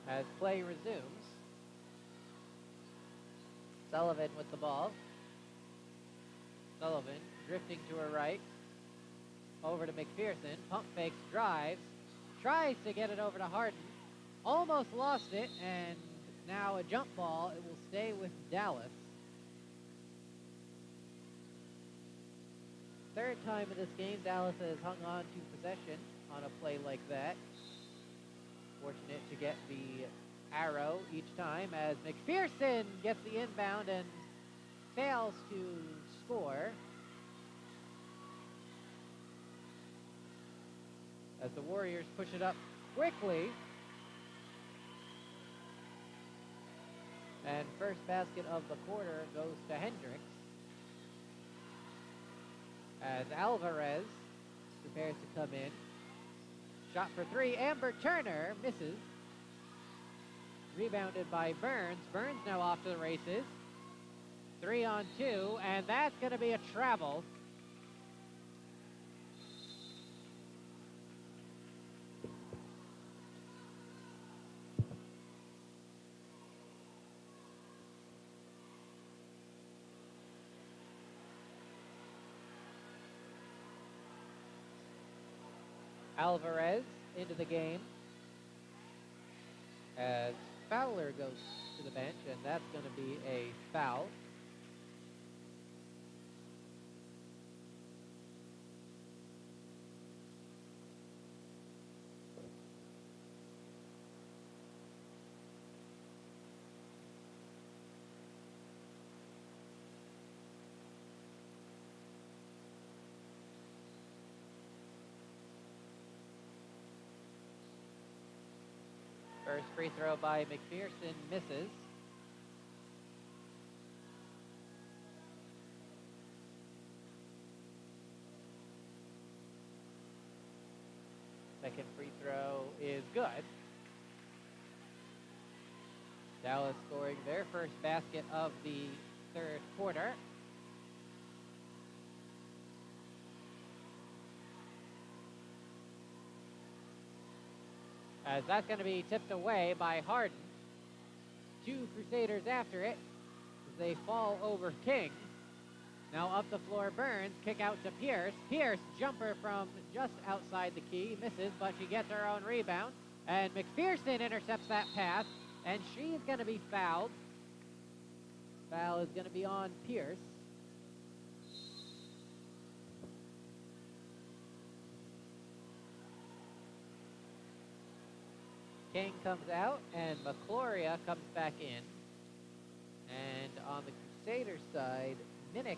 As play resumes, Sullivan with the ball. Sullivan drifting to her right. Over to McPherson. Pump fakes, drives. Tries to get it over to Harden. Almost lost it, and now a jump ball. It will stay with Dallas. Third time in this game, Dallas has hung on to possession on a play like that. Fortunate to get the arrow each time as McPherson gets the inbound and fails to score. As the Warriors push it up quickly. And first basket of the quarter goes to Hendrix. As Alvarez prepares to come in. Shot for 3, Amber Turner misses. Rebounded by Burns. Burns now off to the races. 3 on 2, and that's going to be a travel. Alvarez into the game as Fowler goes to the bench, and that's going to be a foul. First free throw by McPherson misses. Second free throw is good. Dallas scoring their first basket of the third quarter. As that's going to be tipped away by Harden. Two Crusaders after it as they fall over King. Now up the floor, Burns, kick out to Pierce. Pierce, jumper from just outside the key, misses, but she gets her own rebound. And McPherson intercepts that pass, and she's going to be fouled. Foul is going to be on Pierce. King comes out, and McCloria comes back in. And on the Crusaders side, Minnick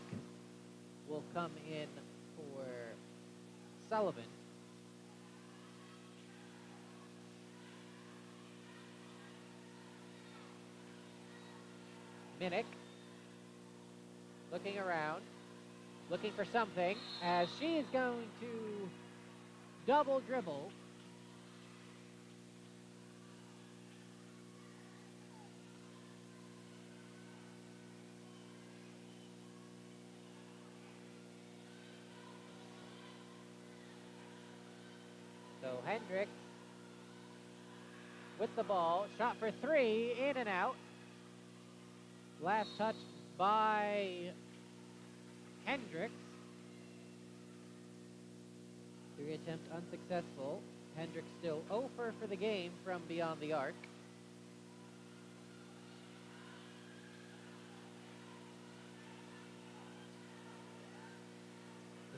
will come in for Sullivan. Minnick looking around, looking for something, as she is going to double dribble. So Hendrix with the ball, shot for three, in and out. Last touch by Hendrix. Three attempt unsuccessful. Hendrix still 0 for the game from beyond the arc.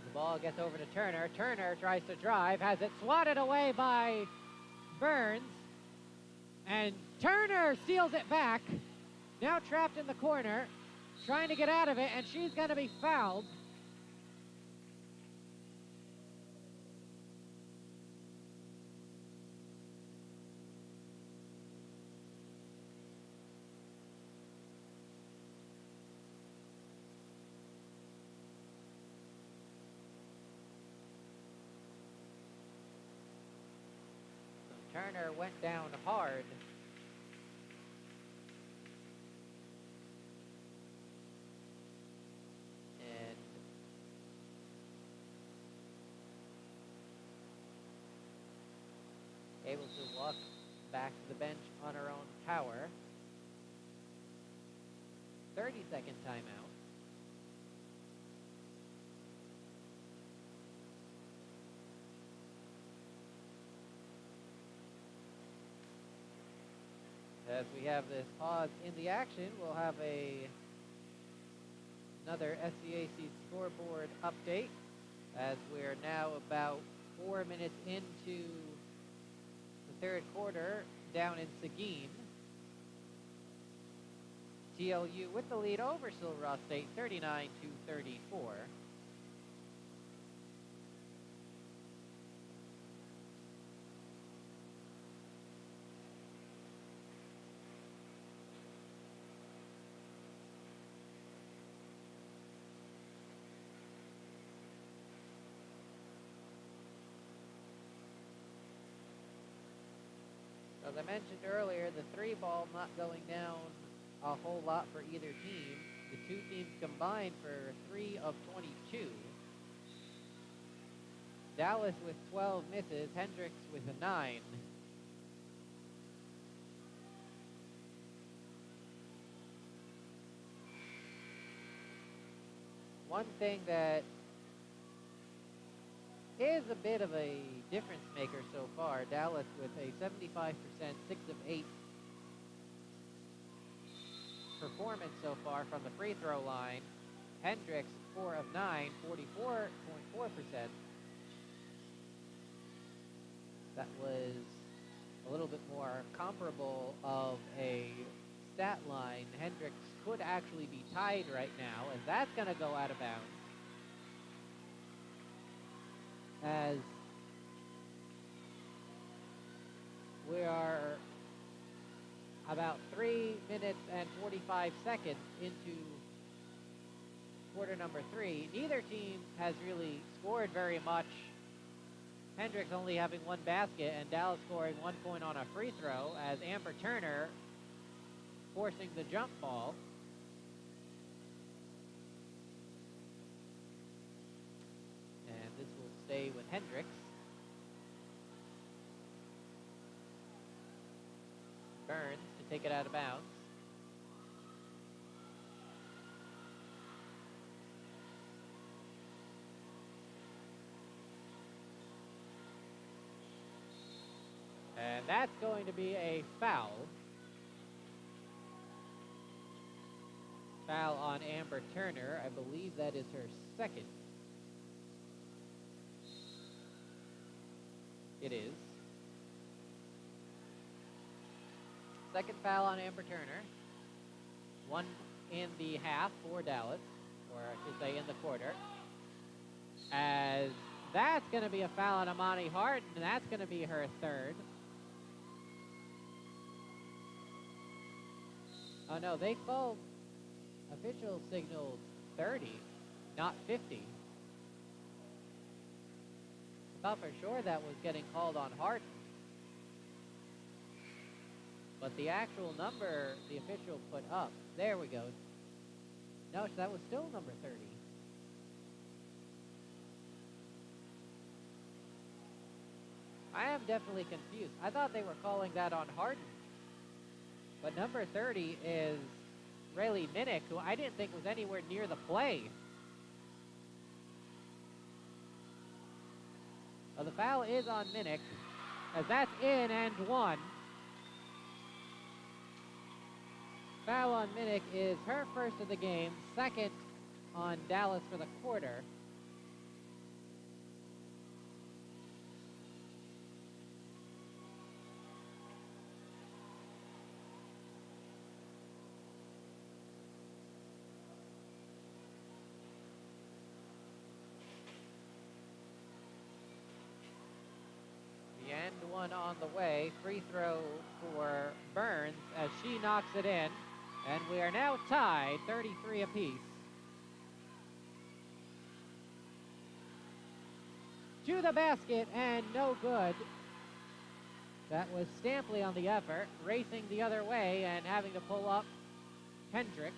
The ball gets over to Turner. Turner tries to drive, has it swatted away by Burns. And Turner steals it back. Now trapped in the corner, trying to get out of it, and she's going to be fouled. So Turner went down hard. Able to walk back to the bench on her own power. 30-second timeout. As we have this pause in the action, we'll have another SCAC scoreboard update as we're now about 4 minutes into third quarter down in Seguin. TLU with the lead over Silver Rock State, 39-34. As I mentioned earlier, the three ball not going down a whole lot for either team. The two teams combined for 3 of 22. Dallas with 12 misses, Hendrix with a 9. One thing that is a bit of a difference maker so far. Dallas with a 75%, 6 of 8 performance so far from the free throw line. Hendrix 4 of 9, 44.4%. That was a little bit more comparable of a stat line. Hendrix could actually be tied right now, as that's going to go out of bounds. As we are about 3 minutes and 45 seconds into quarter number 3. Neither team has really scored very much. Hendrix only having 1 basket and Dallas scoring 1 point on a free throw as Amber Turner forcing the jump ball. And this will stay with Hendrix. Burns to take it out of bounds. And that's going to be a foul. Foul on Amber Turner. I believe that is her second. It is. Second foul on Amber Turner. 1 in the half for Dallas, or I should say in the quarter. As that's going to be a foul on Amani Hart, and that's going to be her third. Oh no, they called, official signaled 30, not 50. I thought for sure that was getting called on Hart. But the actual number the official put up, there we go. No, that was still number 30. I am definitely confused. I thought they were calling that on Harden. But number 30 is Rayleigh Minnick, who I didn't think was anywhere near the play. Well, the foul is on Minnick, as that's in and 1. Foul on Minnick is her first of the game, second on Dallas for the quarter. The end one on the way, free throw for Burns as she knocks it in. And we are now tied, 33 apiece. To the basket and no good. That was Stampley on the effort, racing the other way and having to pull up Hendrix.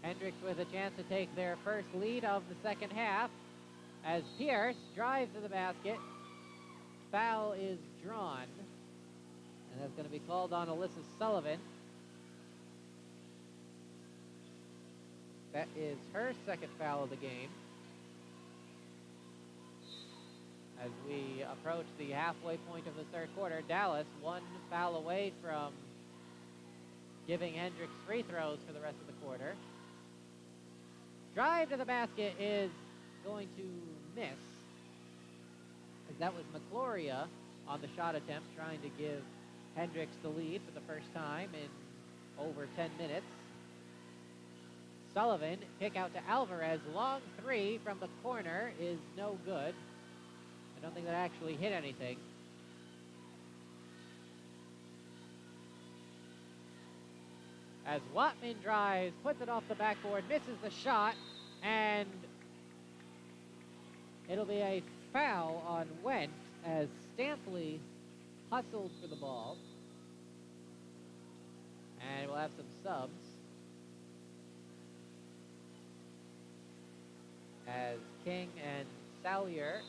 Hendrix with a chance to take their first lead of the second half as Pierce drives to the basket. Foul is drawn. And that's going to be called on Alyssa Sullivan. That is her second foul of the game. As we approach the halfway point of the third quarter, Dallas 1 foul away from giving Hendrix free throws for the rest of the quarter. Drive to the basket is going to miss. As that was McCloria on the shot attempt, trying to give Hendrix the lead for the first time in over 10 minutes. Sullivan, kick out to Alvarez. Long 3 from the corner is no good. I don't think that actually hit anything. As Watman drives, puts it off the backboard, misses the shot, and it'll be a foul on Went as Stampley hustled for the ball. And we'll have some subs. As King and Salyer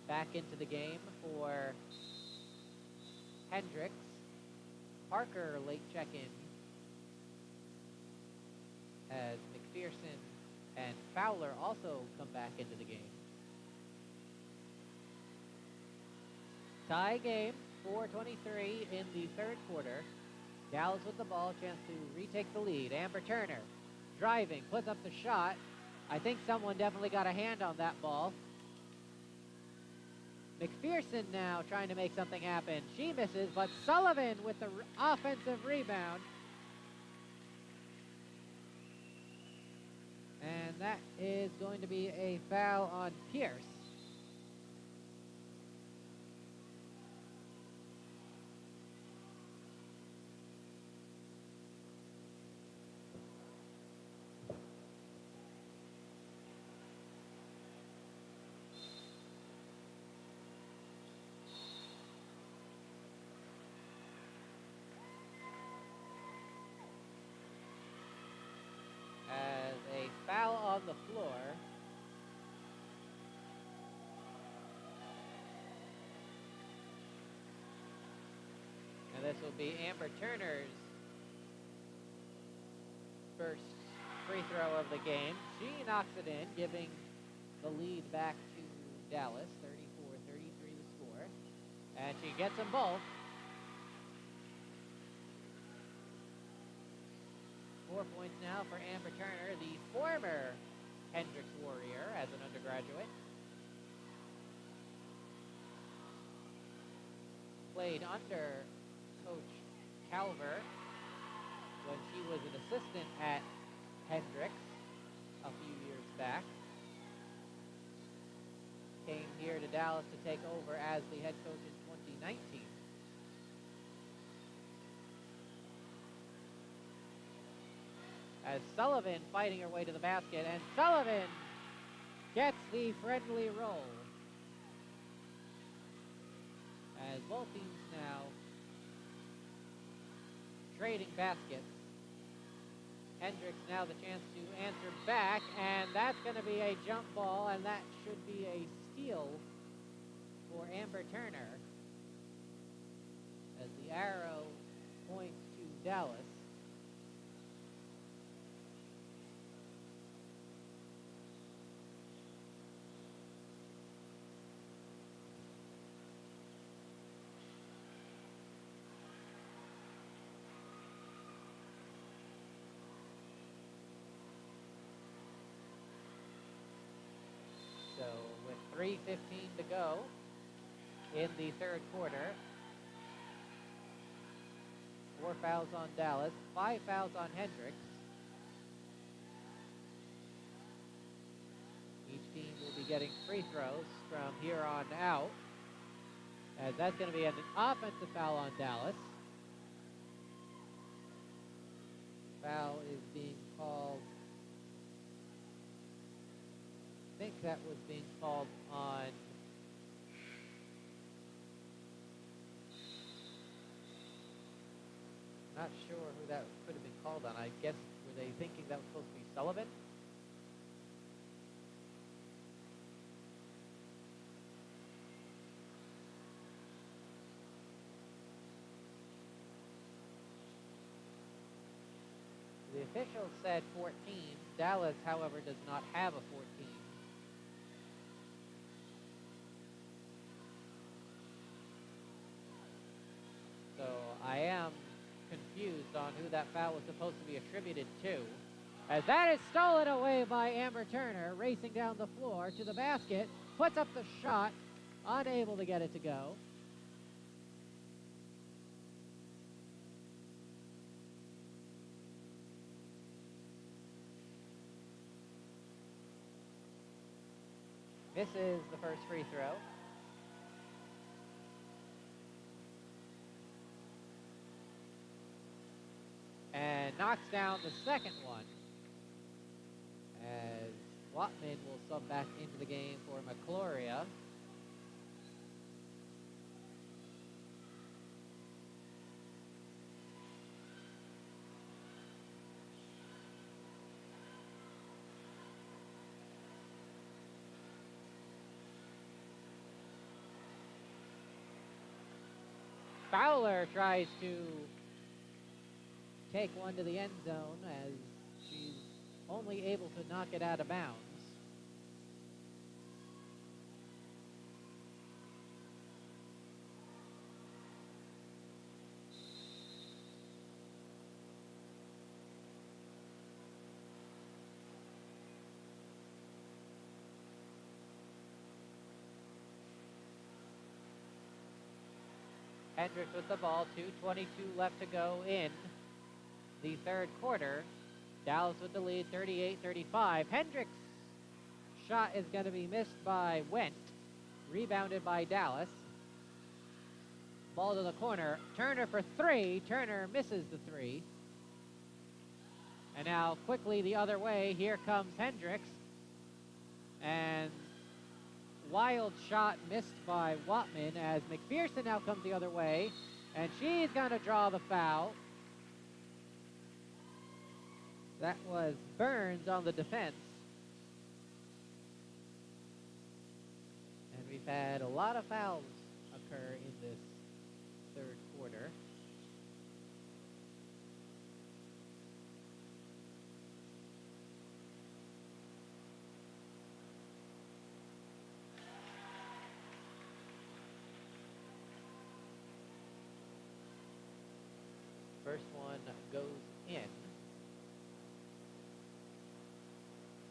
back into the game for Hendrix. Parker late check-in. As McPherson and Fowler also come back into the game. Tie game, 4:23 in the third quarter. Dallas with the ball, chance to retake the lead. Amber Turner driving, puts up the shot. I think someone definitely got a hand on that ball. McPherson now trying to make something happen. She misses, but Sullivan with the offensive rebound. And that is going to be a foul on Pierce. will be Amber Turner's first free throw of the game. She knocks it in, giving the lead back to Dallas, 34-33 the score. And she gets them both. 4 points now for Amber Turner, the former Hendrix Warrior as an undergraduate. Played under Coach Calver when she was an assistant at Hendrix a few years back. Came here to Dallas to take over as the head coach in 2019. As Sullivan fighting her way to the basket, and Sullivan gets the friendly roll. As both teams now trading baskets. Hendrix now the chance to answer back, and that's going to be a jump ball, and that should be a steal for Amber Turner as the arrow points to Dallas. So with 3:15 to go in the third quarter, 4 fouls on Dallas, 5 fouls on Hendrix. Each team will be getting free throws from here on out, as that's going to be an offensive foul on Dallas. Foul is being called. I think that was being called on not sure who that could have been called on. I guess, were they thinking that was supposed to be Sullivan? The officials said 14. Dallas, however, does not have a 14. So I am confused on who that foul was supposed to be attributed to. As that is stolen away by Amber Turner, racing down the floor to the basket, puts up the shot, unable to get it to go. Misses the first free throw. And knocks down the second one, as Watman will sub back into the game for McCloria. Fowler tries to take one to the end zone as she's only able to knock it out of bounds. Hendrix with the ball, 2:22 left to go in the third quarter. Dallas with the lead, 38-35. Hendrix' shot is going to be missed by Wendt. Rebounded by Dallas. Ball to the corner. Turner for three. Turner misses the three. And now quickly the other way. Here comes Hendrix. And wild shot missed by Watman as McPherson now comes the other way. And she's going to draw the foul. That was Burns on the defense. And we've had a lot of fouls occur in this third quarter. First one goes in.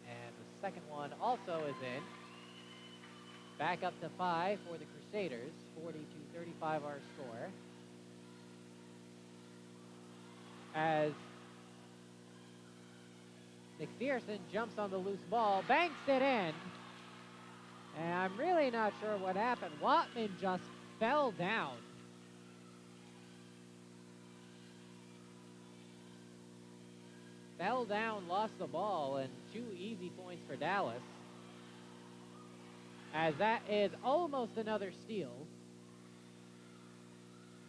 And the second one also is in. Back up to 5 for the Crusaders. 40-35 our score. As McPherson jumps on the loose ball, banks it in. And I'm really not sure what happened. Wattman just fell down. Fell down, lost the ball, and 2 easy points for Dallas. As that is almost another steal.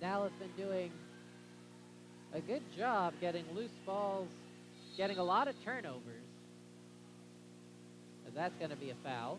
Dallas been doing a good job getting loose balls, getting a lot of turnovers. And that's going to be a foul.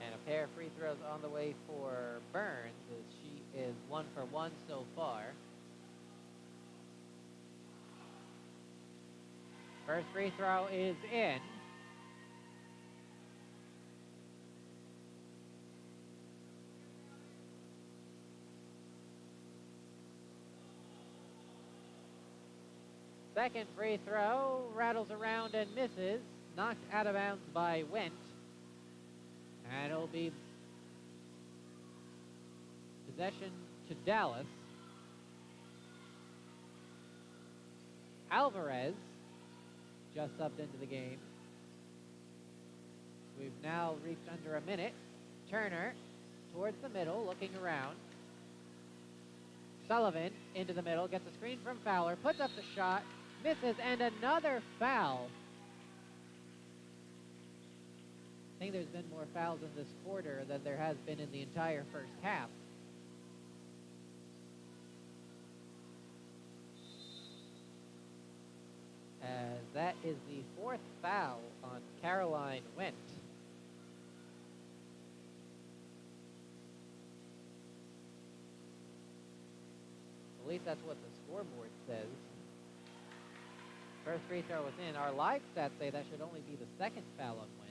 And a pair of free throws on the way for Burns, as she is 1 for 1 so far. First free throw is in. Second free throw rattles around and misses, knocked out of bounds by Went. And it'll be possession to Dallas. Alvarez just subbed into the game. We've now reached under a minute. Turner towards the middle, looking around. Sullivan into the middle, gets a screen from Fowler, puts up the shot, misses, and another foul. I think there's been more fouls in this quarter than there has been in the entire first half. As that is the 4th foul on Caroline Went. At least that's what the scoreboard says. First free throw was in. Our live stats say that should only be the 2nd foul on Went.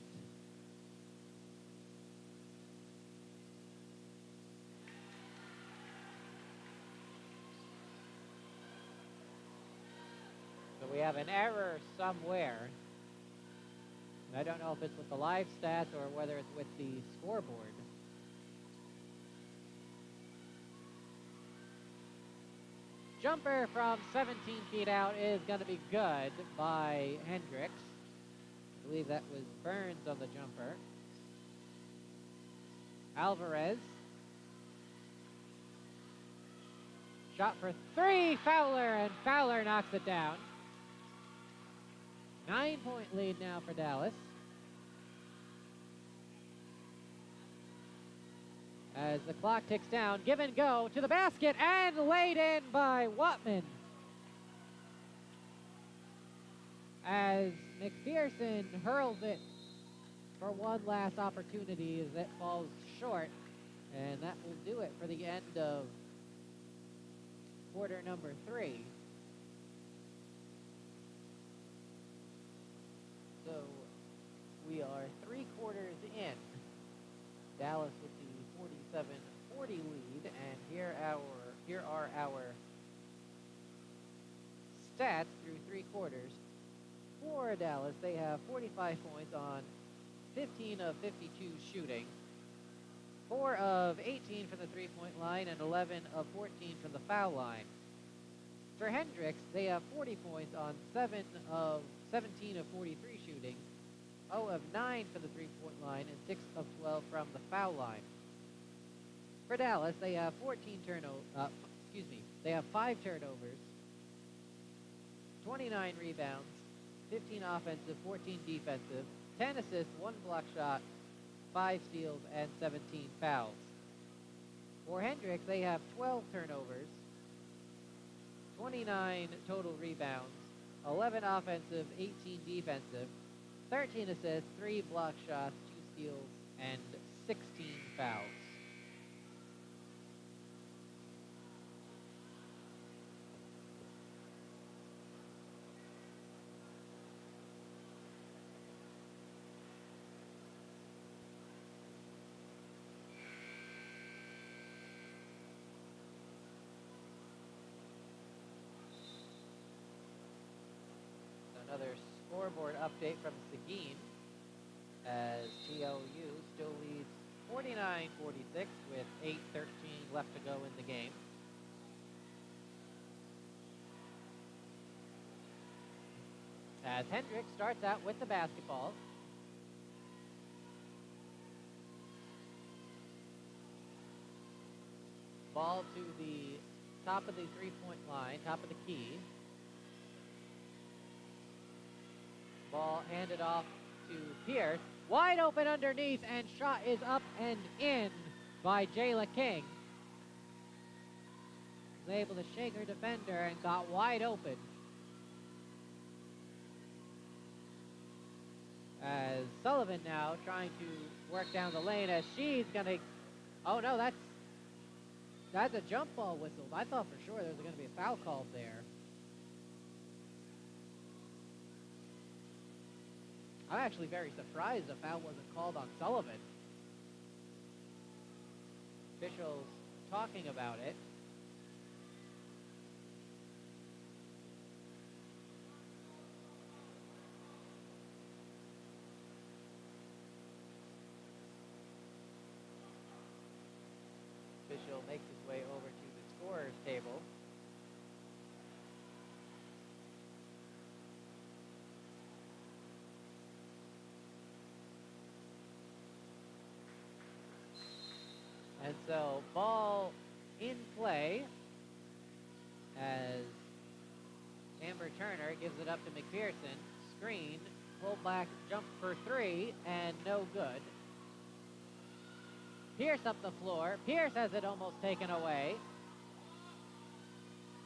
So we have an error somewhere. I don't know if it's with the live stats or whether it's with the scoreboard. Jumper from 17 feet out is going to be good by Hendrix. I believe that was Burns on the jumper. Alvarez. Shot for 3, Fowler, and Fowler knocks it down. 9-point lead now for Dallas. As the clock ticks down, give and go to the basket and laid in by Wattman. As McPherson hurls it for one last opportunity as it falls short. And that will do it for the end of quarter number 3. So we are 3 quarters in. Dallas with the 47-40 lead, and here are our stats through 3 quarters. For Dallas, they have 45 points on 15 of 52 shooting, 4 of 18 from the 3-point line, and 11 of 14 from the foul line. For Hendrix, they have 40 points on 17 of 43 shooting, 0 of 9 from the 3-point line, and 6 of 12 from the foul line. For Dallas, they have 5 turnovers, 29 rebounds, 15 offensive, 14 defensive, 10 assists, 1 block shot, 5 steals, and 17 fouls. For Hendrix, they have 12 turnovers, 29 total rebounds, 11 offensive, 18 defensive, 13 assists, 3 block shots, 2 steals, and 16 fouls. scoreboard update from Seguin as TOU still leads 49-46 with 8:13 left to go in the game. As Hendrix starts out with the basketball. Ball to the top of the three-point line, top of the key. Ball handed off to Pierce. Wide open underneath, and shot is up and in by Jayla King. Was able to shake her defender and got wide open. As Sullivan now trying to work down the lane as she's going to... Oh, no, that's a jump ball whistle. I thought for sure there was going to be a foul called there. I'm actually very surprised the foul wasn't called on Sullivan. Officials talking about it. Official makes his way over to the scorer's table. And so, ball in play as Amber Turner gives it up to McPherson. Screen, pull back, jump for three, and no good. Pierce up the floor. Pierce has it almost taken away.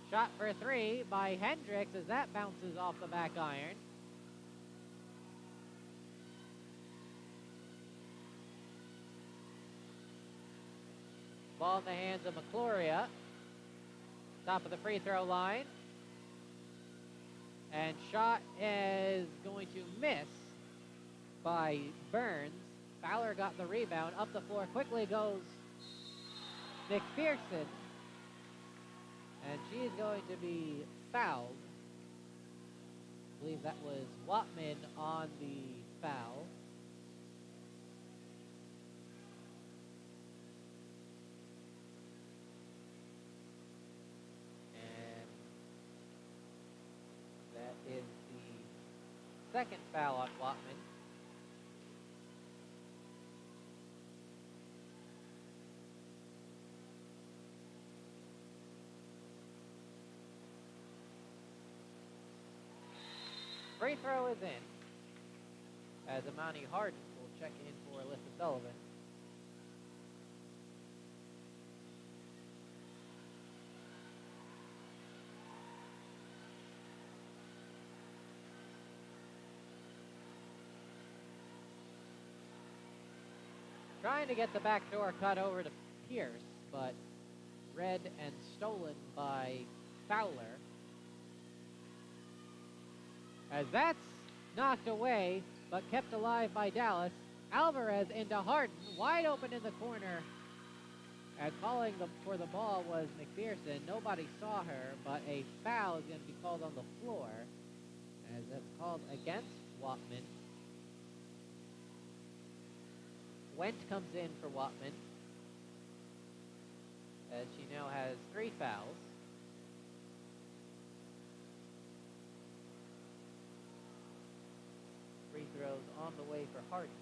Shot for three by Hendrix as that bounces off the back iron. Ball in the hands of McCloria. Top of the free throw line. And shot is going to miss by Burns. Fowler got the rebound. Up the floor quickly goes McPherson. And she's going to be fouled. I believe that was Watman on the foul. And that is the second foul on Watman. Free throw is in, as Amani Harden will check in for Alyssa Sullivan. Trying to get the backdoor cut over to Pierce, but read and stolen by Fowler. As that's knocked away, but kept alive by Dallas. Alvarez into Harden, wide open in the corner. And calling for the ball was McPherson. Nobody saw her, but a foul is going to be called on the floor. As that's called against Watman. Went comes in for Watman. As she now has 3 fouls. Free throws on the way for Harden.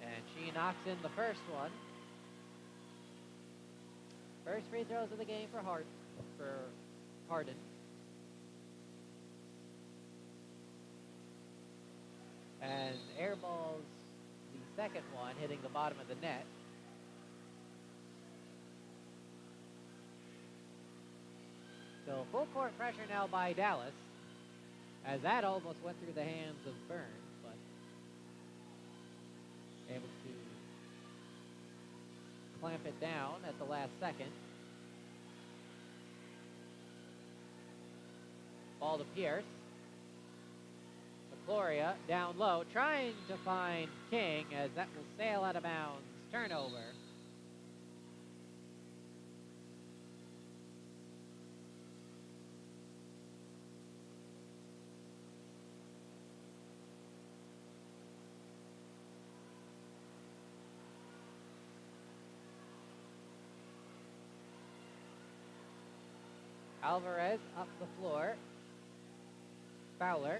And she knocks in the first one. First free throws of the game for Harden. And airballs the second one, hitting the bottom of the net. So full court pressure now by Dallas. As that almost went through the hands of Burns, but able to clamp it down at the last second. Ball to Pierce. McCloria down low, trying to find King as that will sail out of bounds. Turnover. Alvarez up the floor. Fowler.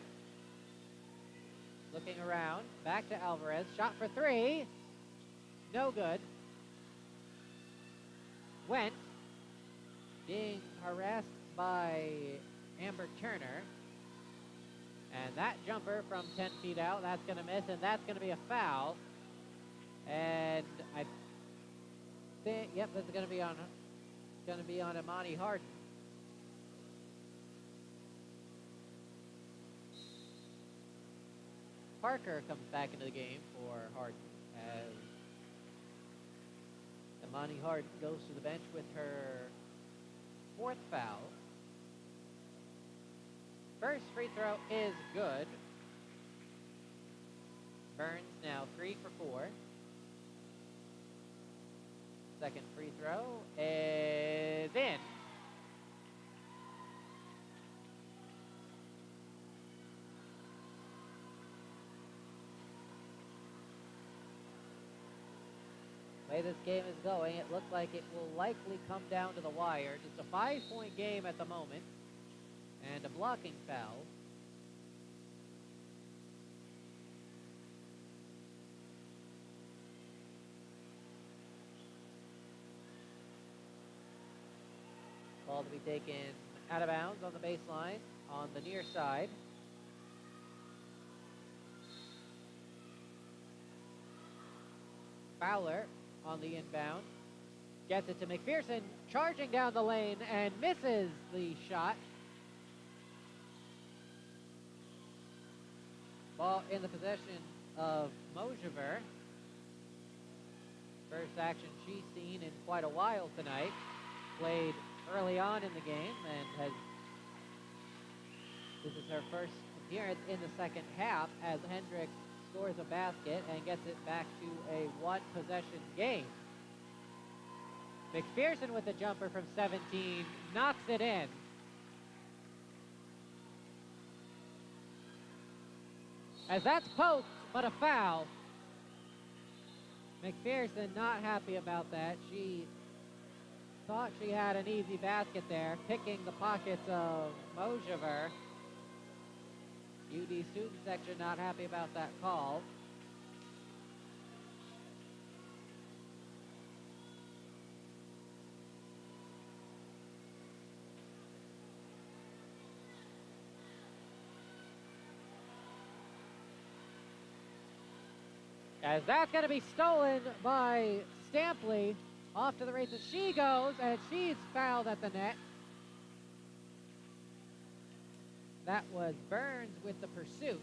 Looking around. Back to Alvarez. Shot for three. No good. Went. Being harassed by Amber Turner. And that jumper from 10 feet out, that's going to miss, and that's going to be a foul. And I think, yep, that's going to be on Imani Harden. Parker comes back into the game for Harden as Imani Harden goes to the bench with her fourth foul. First free throw is good. Burns now 3 for 4. Second free throw is in. The way this game is going, it looks like it will likely come down to the wire. It's a 5-point game at the moment. And a blocking foul. Ball to be taken out of bounds on the baseline on the near side. Fowler on the inbound. Gets it to McPherson, charging down the lane and misses the shot. Ball in the possession of Mojiver. First action she's seen in quite a while tonight. Played early on in the game and this is her first appearance in the second half as Hendrix scores a basket and gets it back to a one-possession game. McPherson with a jumper from 17 knocks it in. As that's poked, but a foul. McPherson not happy about that. She thought she had an easy basket there, picking the pockets of Mojiver. UD student section not happy about that call. As that's going to be stolen by Stampley. Off to the races she goes, and she's fouled at the net. That was Burns with the pursuit.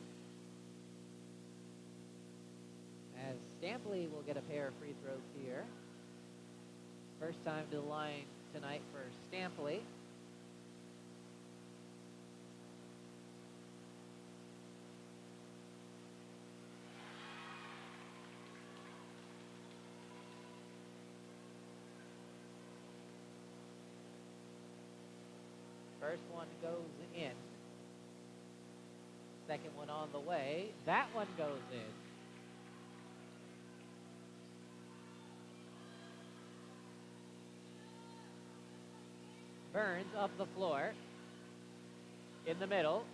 As Stampley will get a pair of free throws here. First time to the line tonight for Stampley. First one goes in. Second one on the way. That one goes in. Burns up the floor. In the middle.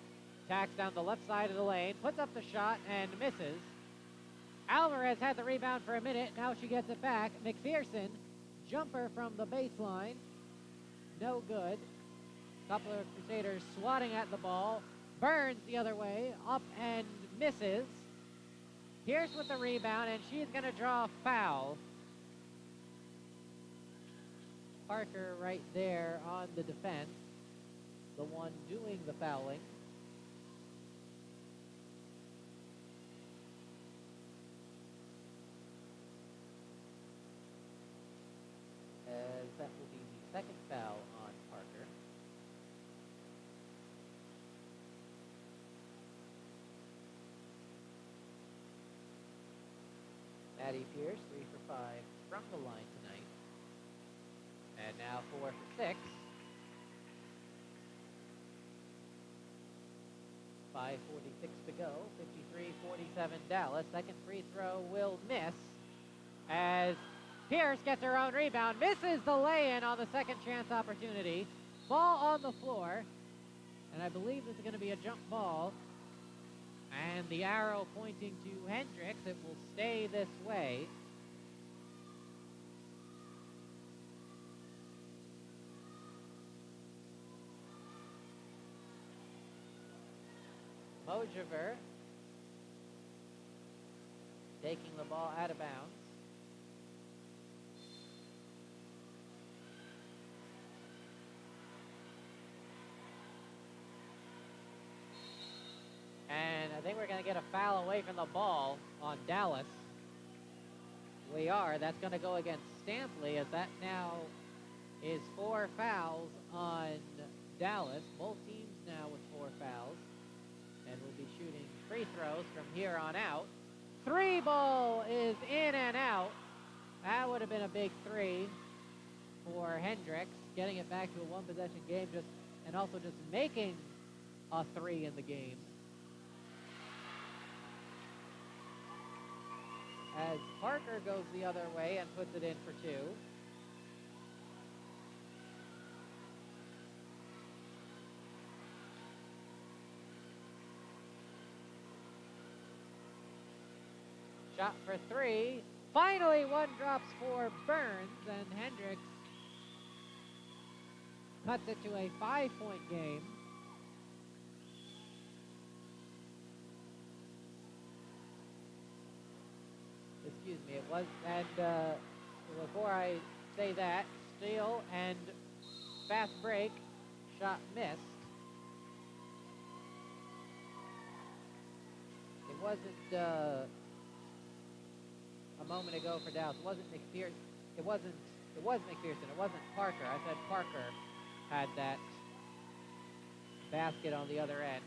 Tacks down the left side of the lane. Puts up the shot and misses. Alvarez had the rebound for a minute. Now she gets it back. McPherson. Jumper from the baseline. No good. Couple of Crusaders swatting at the ball. Burns the other way, up and misses. Pierce with the rebound, and she's going to draw a foul. Parker right there on the defense, the one doing the fouling. As that will be the second foul on Parker. Maddie Pierce, 3 for 5 from the line tonight. And now 4 for 6. 5:46 to go. 53-47 Dallas. Second free throw will miss as Pierce gets her own rebound. Misses the lay-in on the second chance opportunity. Ball on the floor, and I believe this is going to be a jump ball. And the arrow pointing to Hendrix. It will stay this way. Mojiver taking the ball out of bounds. And I think we're going to get a foul away from the ball on Dallas. We are. That's going to go against Stampley, as that now is 4 fouls on Dallas. Both teams now with 4 fouls. And we'll be shooting free throws from here on out. 3 ball is in and out. That would have been a big 3 for Hendrix, getting it back to a 1-possession game, and also just making a 3 in the game. As Parker goes the other way and puts it in for 2. Shot for 3. Finally, one drops for Burns, and Hendrix cuts it to a 5-point game. Excuse me, it was, and before I say that, steal and fast break, shot missed. It wasn't a moment ago for Dallas. It wasn't McPherson. It was McPherson. It wasn't Parker. I said Parker had that basket on the other end.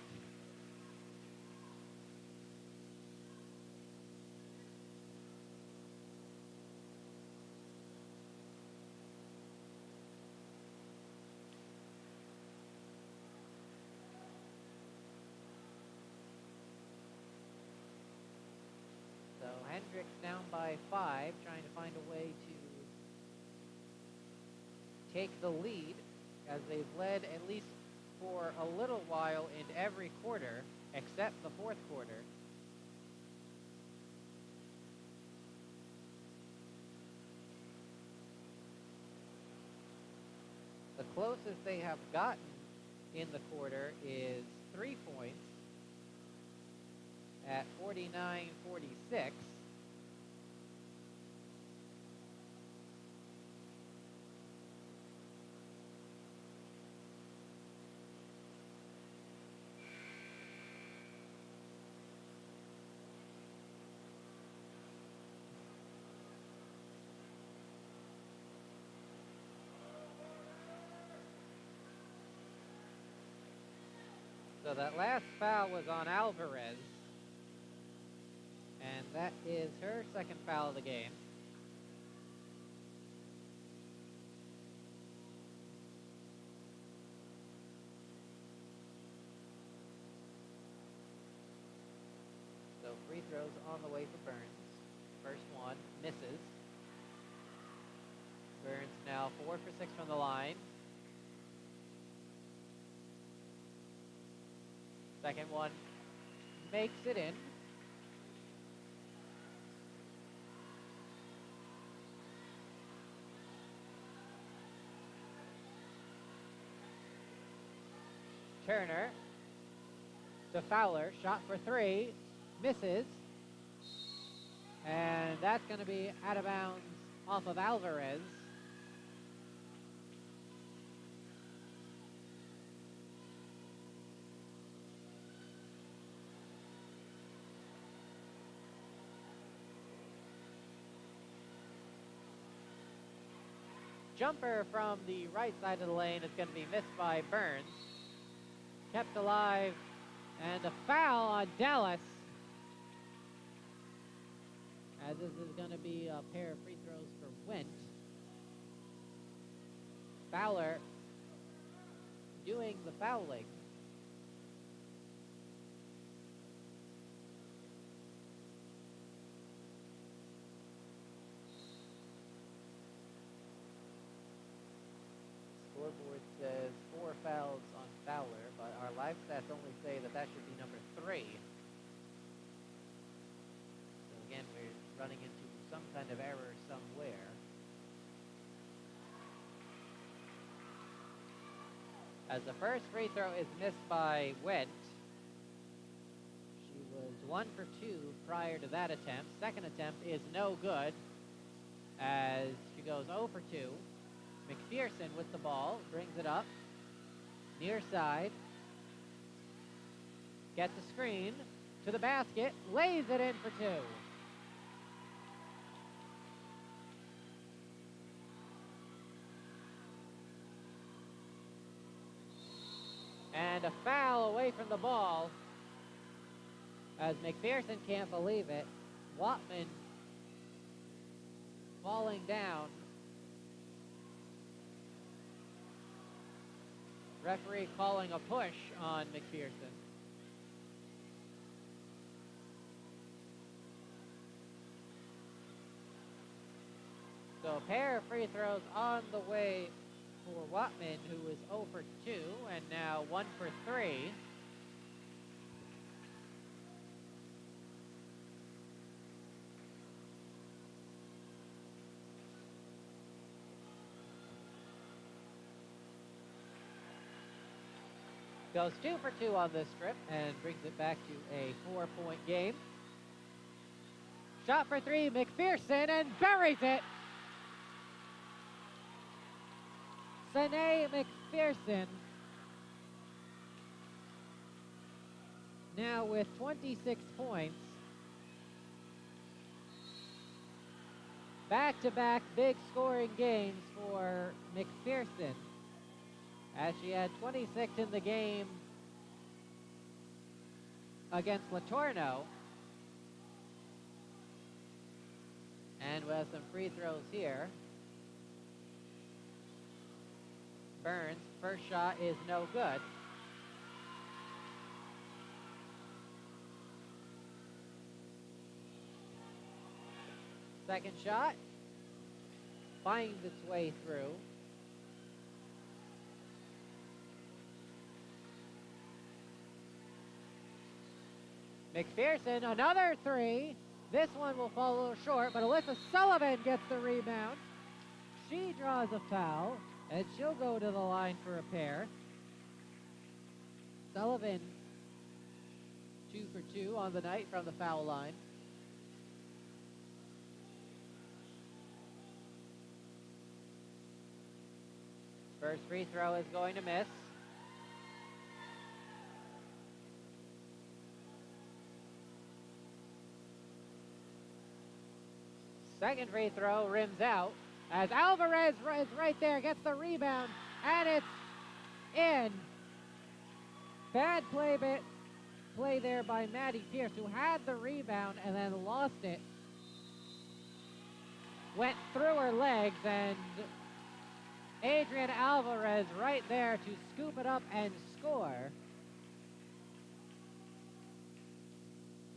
So Hendrix down by 5, trying to find a way to take the lead, as they've led at least for a little while in every quarter, except the 4th quarter. The closest they have gotten in the quarter is 3 points at 49-46. So that last foul was on Alvarez, and that is her 2nd foul of the game. So free throws on the way for Burns. First one misses. Burns now 4 for 6 from the line. Second one makes it in. Turner to Fowler, shot for 3, misses. And that's going to be out of bounds off of Alvarez. Jumper from the right side of the lane is going to be missed by Burns. Kept alive, and a foul on Dallas, as this is going to be a pair of free throws for Went. Fowler doing the fouling. Scoreboard says kind of error somewhere. As the first free throw is missed by Wendt. She was 1 for 2 prior to that attempt. Second attempt is no good as she goes 0 for 2. McPherson with the ball, brings it up. Near side. Gets a screen to the basket, lays it in for 2. And a foul away from the ball as McPherson can't believe it. Watman falling down. Referee calling a push on McPherson. So a pair of free throws on the way for Watman, who was 0 for 2 and now 1 for 3. Goes 2 for 2 on this trip and brings it back to a 4-point game. Shot for 3, McPherson, and buries it. Sanae McPherson now with 26 points. Back-to-back big scoring games for McPherson, as she had 26 in the game against Latorno. And we have some free throws here. Burns, first shot is no good. Second shot finds its way through. McPherson, another 3. This one will fall a little short, but Alyssa Sullivan gets the rebound. She draws a foul, and she'll go to the line for a pair. Sullivan, 2 for 2 on the night from the foul line. First free throw is going to miss. Second free throw rims out as Alvarez is right there, gets the rebound, and it's in. Bad play there by Maddie Pierce, who had the rebound and then lost it. Went through her legs, and Adrian Alvarez right there to scoop it up and score.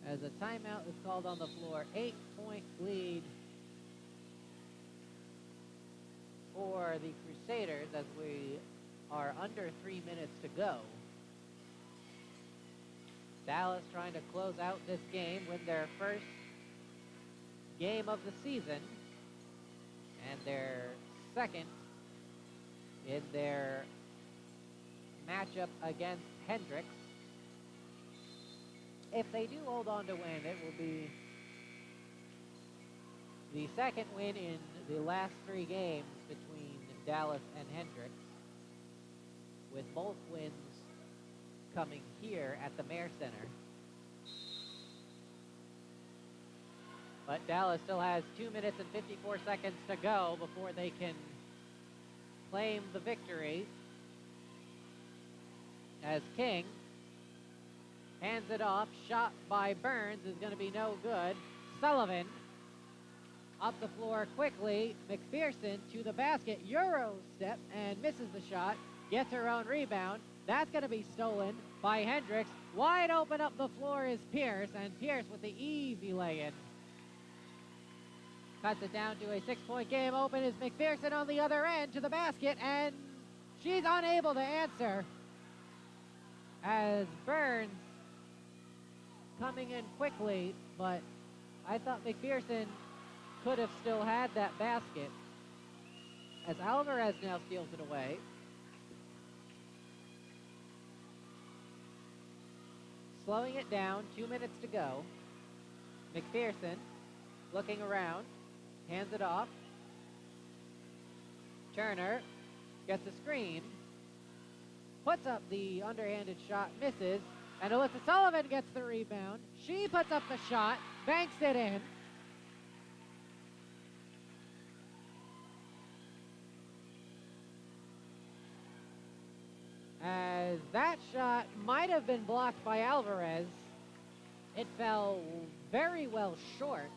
As a timeout is called on the floor, 8-point lead for the Crusaders as we are under 3 minutes to go. Dallas trying to close out this game, win their first game of the season and their second in their matchup against Hendrix. If they do hold on to win, it will be the second win in the last 3 games between Dallas and Hendrix, with both wins coming here at the Mayer Center. But Dallas still has 2 minutes and 54 seconds to go before they can claim the victory, as King hands it off. Shot by Burns is going to be no good. Sullivan up the floor quickly. McPherson to the basket. Euro step and misses the shot. Gets her own rebound. That's going to be stolen by Hendrix. Wide open up the floor is Pierce, and Pierce with the easy lay-in. Cuts it down to a 6-point game. Open is McPherson on the other end to the basket, and she's unable to answer as Burns coming in quickly, but I thought McPherson could have still had that basket, as Alvarez now steals it away. Slowing it down, 2 minutes to go. McPherson looking around, hands it off. Turner gets a screen, puts up the underhanded shot, misses, and Alyssa Sullivan gets the rebound. She puts up the shot, banks it in. As that shot might have been blocked by Alvarez. It fell very well short.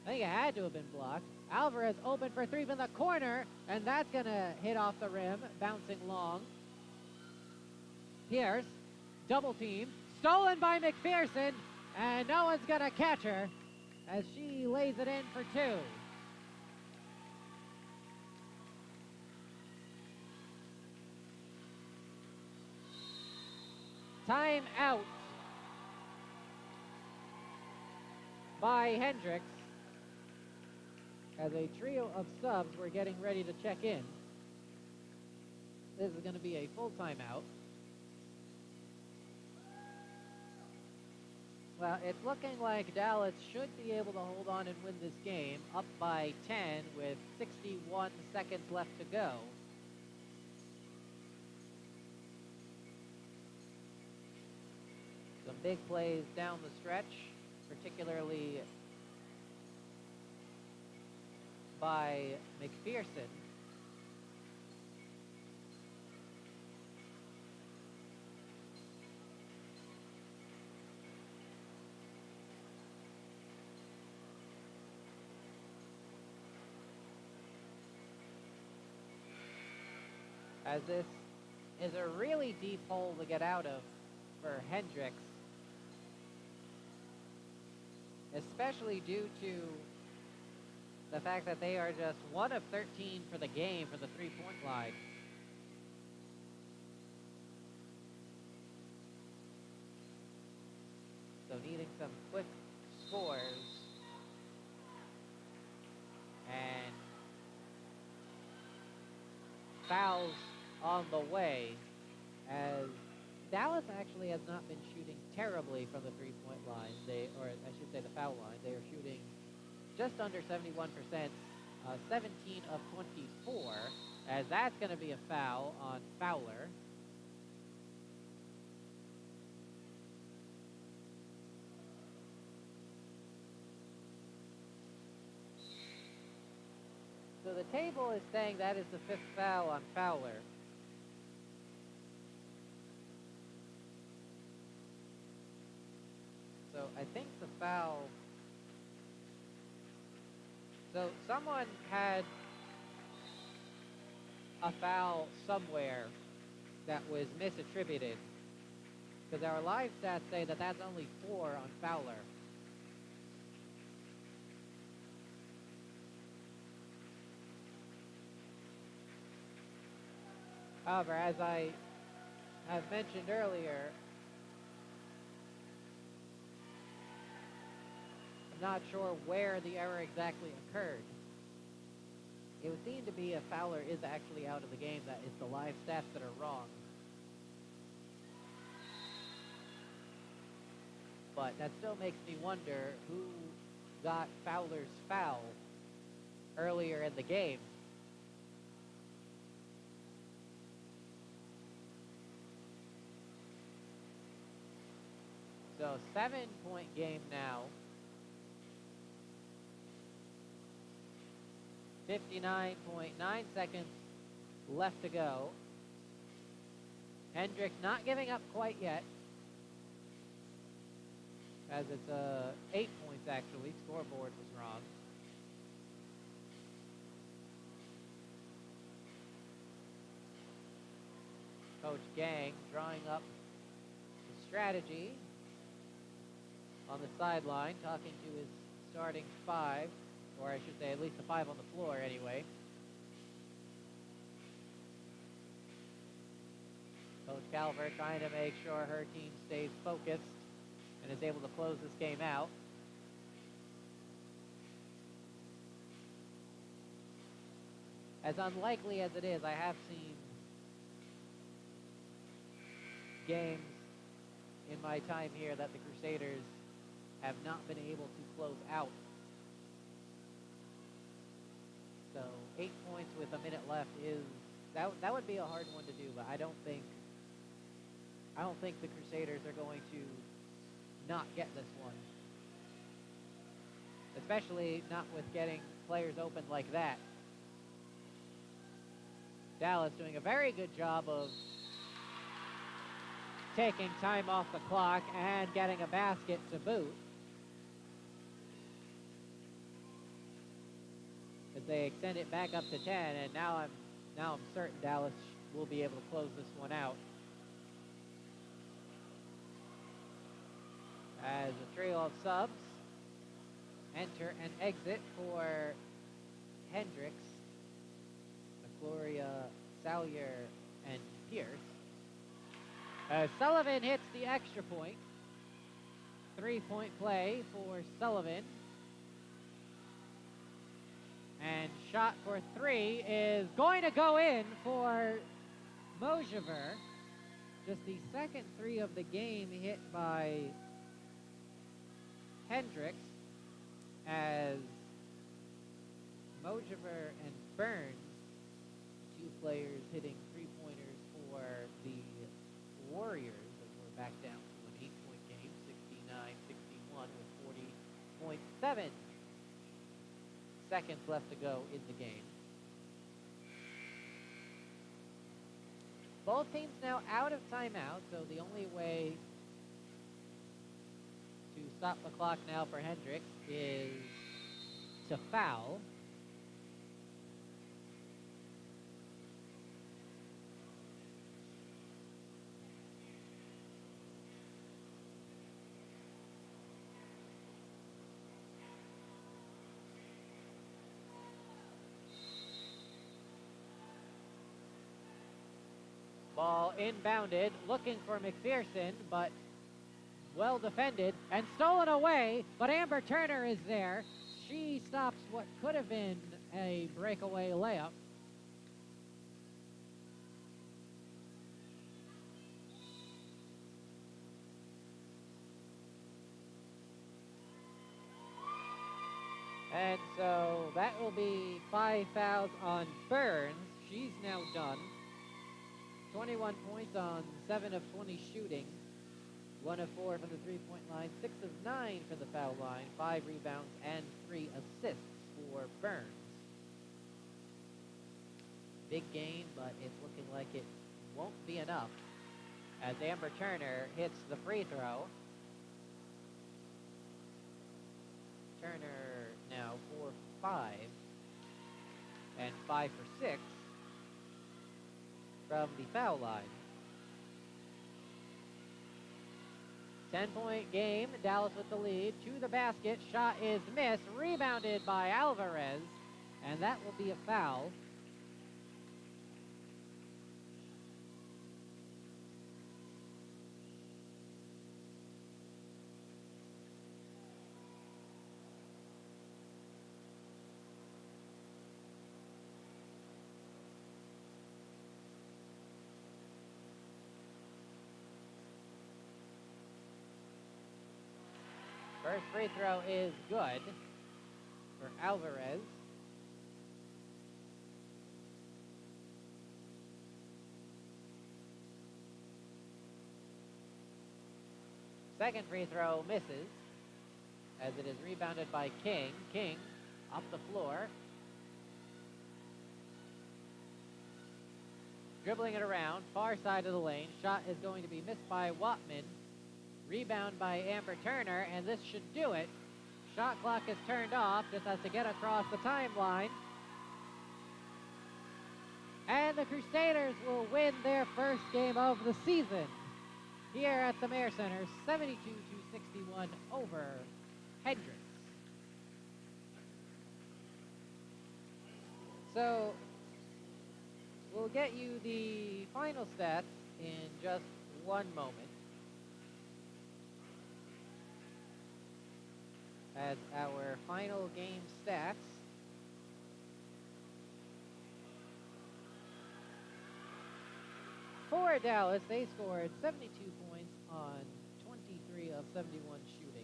I think it had to have been blocked. Alvarez open for three from the corner, and that's going to hit off the rim, bouncing long. Pierce, double team, stolen by McPherson, and no one's going to catch her as she lays it in for two. Time out by Hendrix as a trio of subs were getting ready to check in. This is going to be a full timeout. Well, it's looking like Dallas should be able to hold on and win this game, up by 10 with 61 seconds left to go. Some big plays down the stretch, particularly by McPherson. As this is a really deep hole to get out of for Hendrix, especially due to the fact that they are just 1 of 13 for the game for the three-point line. So needing some quick scores. And fouls on the way, as Dallas actually has not been shooting terribly from the three-point line. Or I should say the foul line. They are shooting just under 71%, 17 of 24, as that's going to be a foul on Fowler. So the table is saying that is the 5th foul on Fowler. So I think the foul... So someone had a foul somewhere that was misattributed, because our live stats say that that's only 4 on Fowler. However, as I have mentioned earlier, I'm not sure where the error exactly occurred. It would seem to be if Fowler is actually out of the game, that it's the live stats that are wrong. But that still makes me wonder who got Fowler's foul earlier in the game. So 7-point game now. 59.9 seconds left to go. Hendrix not giving up quite yet, as it's 8 points actually. Scoreboard was wrong. Coach Gang drawing up the strategy on the sideline, talking to his starting 5, or I should say at least the 5 on the floor anyway. Coach Calvert trying to make sure her team stays focused and is able to close this game out. as unlikely as it is, I have seen games in my time here that the Crusaders have not been able to close out. So 8 points with a minute left is that would be a hard one to do, but I don't think the Crusaders are going to not get this one. Especially not with getting players open like that. Dallas doing a very good job of taking time off the clock and getting a basket to boot. As they extend it back up to 10, and now I'm certain Dallas will be able to close this one out. As a trio of subs enter and exit for Hendrix, McCloria, Salyer, and Pierce. Sullivan hits the extra point. 3-point play for Sullivan. And shot for 3 is going to go in for Mojiver. Just the second 3 of the game hit by Hendrix, as Mojiver and Burns, 2 players hitting 3-pointers for the Warriors, as we're back down to an 8-point game, 69-61 with 40.7 seconds left to go in the game. Both teams now out of timeout, so the only way to stop the clock now for Hendrix is to foul. Ball inbounded, looking for McPherson, but well defended and stolen away, but Amber Turner is there. She stops what could have been a breakaway layup. And so that will be 5 fouls on Burns. She's now done. 21 points on 7 of 20 shooting. 1 of 4 from the three-point line, 6 of 9 from the foul line, 5 rebounds and 3 assists for Burns. Big gain, but it's looking like it won't be enough as Amber Turner hits the free throw. Turner now 4 for 5 and 5 for 6 from the foul line. 10-point game, Dallas with the lead, to the basket, shot is missed, rebounded by Alvarez, and that will be a foul. First free throw is good for Alvarez. Second free throw misses as it is rebounded by King. King up the floor. Dribbling it around, far side of the lane. Shot is going to be missed by Watman. Rebound by Amber Turner, and this should do it. Shot clock is turned off, just has to get across the timeline. And the Crusaders will win their first game of the season here at the Mayer Center, 72-61 over Hendrix. So we'll get you the final stats in just one moment. As our final game stats For Dallas, they scored 72 points on 23 of 71 shooting,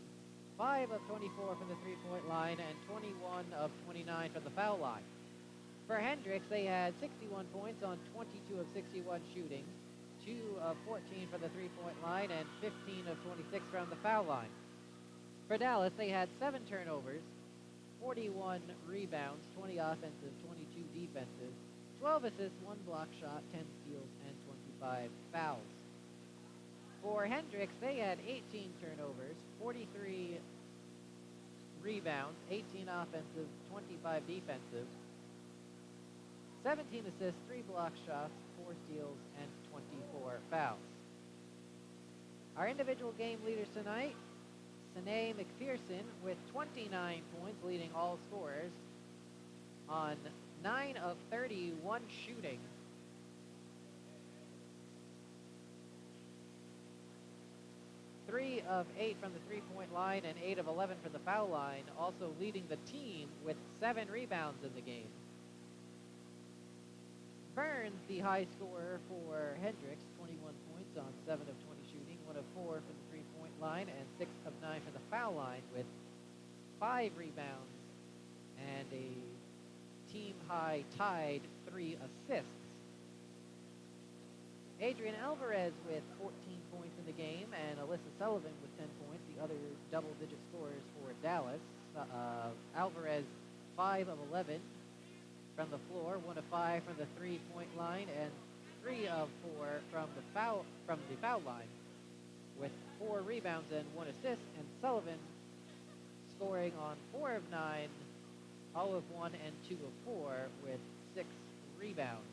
5 of 24 from the three-point line, and 21 of 29 from the foul line. For Hendrix, they had 61 points on 22 of 61 shooting, 2 of 14 from the three-point line, and 15 of 26 from the foul line. For Dallas, they had 7 turnovers, 41 rebounds, 20 offensive, 22 defensive, 12 assists, 1 block shot, 10 steals, and 25 fouls. For Hendrix, they had 18 turnovers, 43 rebounds, 18 offensive, 25 defensive, 17 assists, 3 block shots, 4 steals, and 24 fouls. Our individual game leaders tonight, Sine McPherson with 29 points, leading all scorers on 9 of 31 shooting. Three of 8 from the three-point line and 8 of 11 from the foul line, also leading the team with 7 rebounds in the game. Burns, the high scorer for Hendrix, 21 points on 7 of 20 shooting, 1 of 4 from the three-point line, and 6 of 9 from the foul line with 5 rebounds and a team-high tied 3 assists. Adrian Alvarez with 14 points in the game, and Alyssa Sullivan with 10 points, the other double-digit scorers for Dallas. Alvarez, 5 of 11 from the floor, 1 of 5 from the three-point line, and 3 of 4 from the foul line, with 4 rebounds and 1 assist. And Sullivan scoring on 4 of 9, all of 1 and 2 of 4, with 6 rebounds.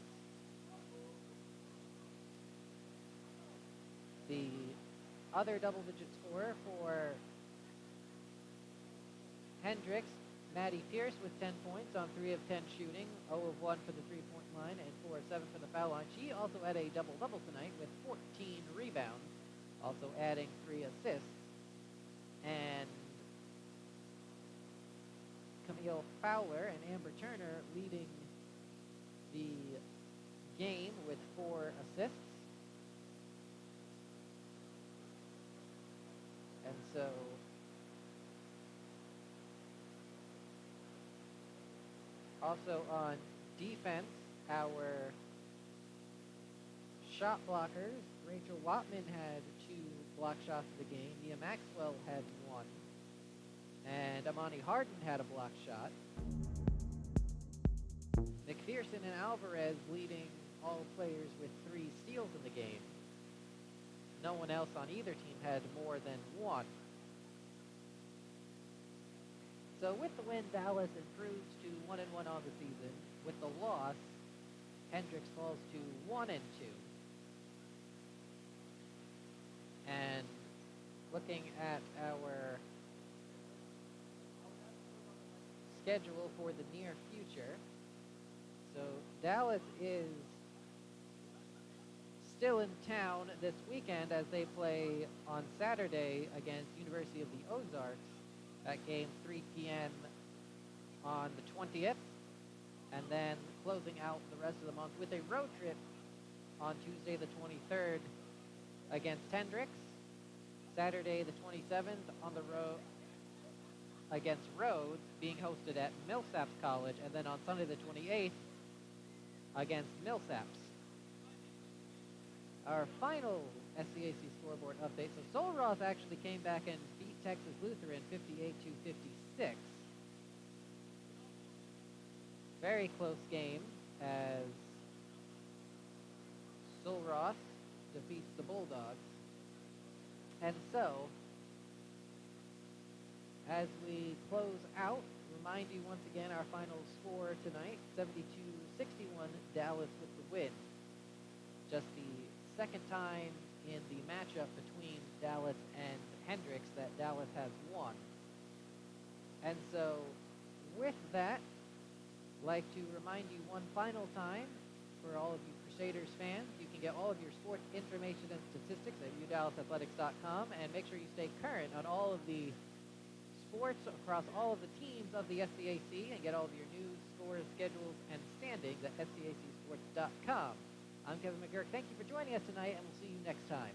The other double-digit scorer for Hendrix, Maddie Pierce with 10 points on 3 of 10 shooting, 0 of 1 for the three-point line, and 4 of 7 for the foul line. She also had a double-double tonight with 14 rebounds, also adding 3 assists. And Camille Fowler and Amber Turner leading the game with 4 assists. And so also on defense, our shot blockers, Rachel Watman had 2 block shots of the game, Mia Maxwell had 1, and Amani Harden had a block shot. McPherson and Alvarez leading all players with 3 steals in the game. No one else on either team had more than 1. So with the win, Dallas improves to 1-1 on the season. With the loss, Hendrix falls to 1-2. And looking at our schedule for the near future, so Dallas is still in town this weekend as they play on Saturday against University of the Ozarks. That game 3 p.m. on the 20th, and then closing out the rest of the month with a road trip on Tuesday the 23rd against Hendrix, Saturday the 27th on the road against Rhodes, being hosted at Millsaps College, and then on Sunday the 28th against Millsaps. Our final SCAC scoreboard update. So Sul Ross actually came back and beat Texas Lutheran 58-56. Very close game as Sul Ross defeats the Bulldogs. And so, as we close out, remind you once again our final score tonight, 72-61, Dallas with the win. Just the second time in the matchup between Dallas and Hendrix that Dallas has won. And so, with that, I'd like to remind you one final time, for all of you Crusaders fans, you can get all of your sports information and statistics at udallasathletics.com, and make sure you stay current on all of the sports across all of the teams of the SCAC, and get all of your news, scores, schedules, and standings at scacsports.com. I'm Kevin McGurk. Thank you for joining us tonight, and we'll see you next time.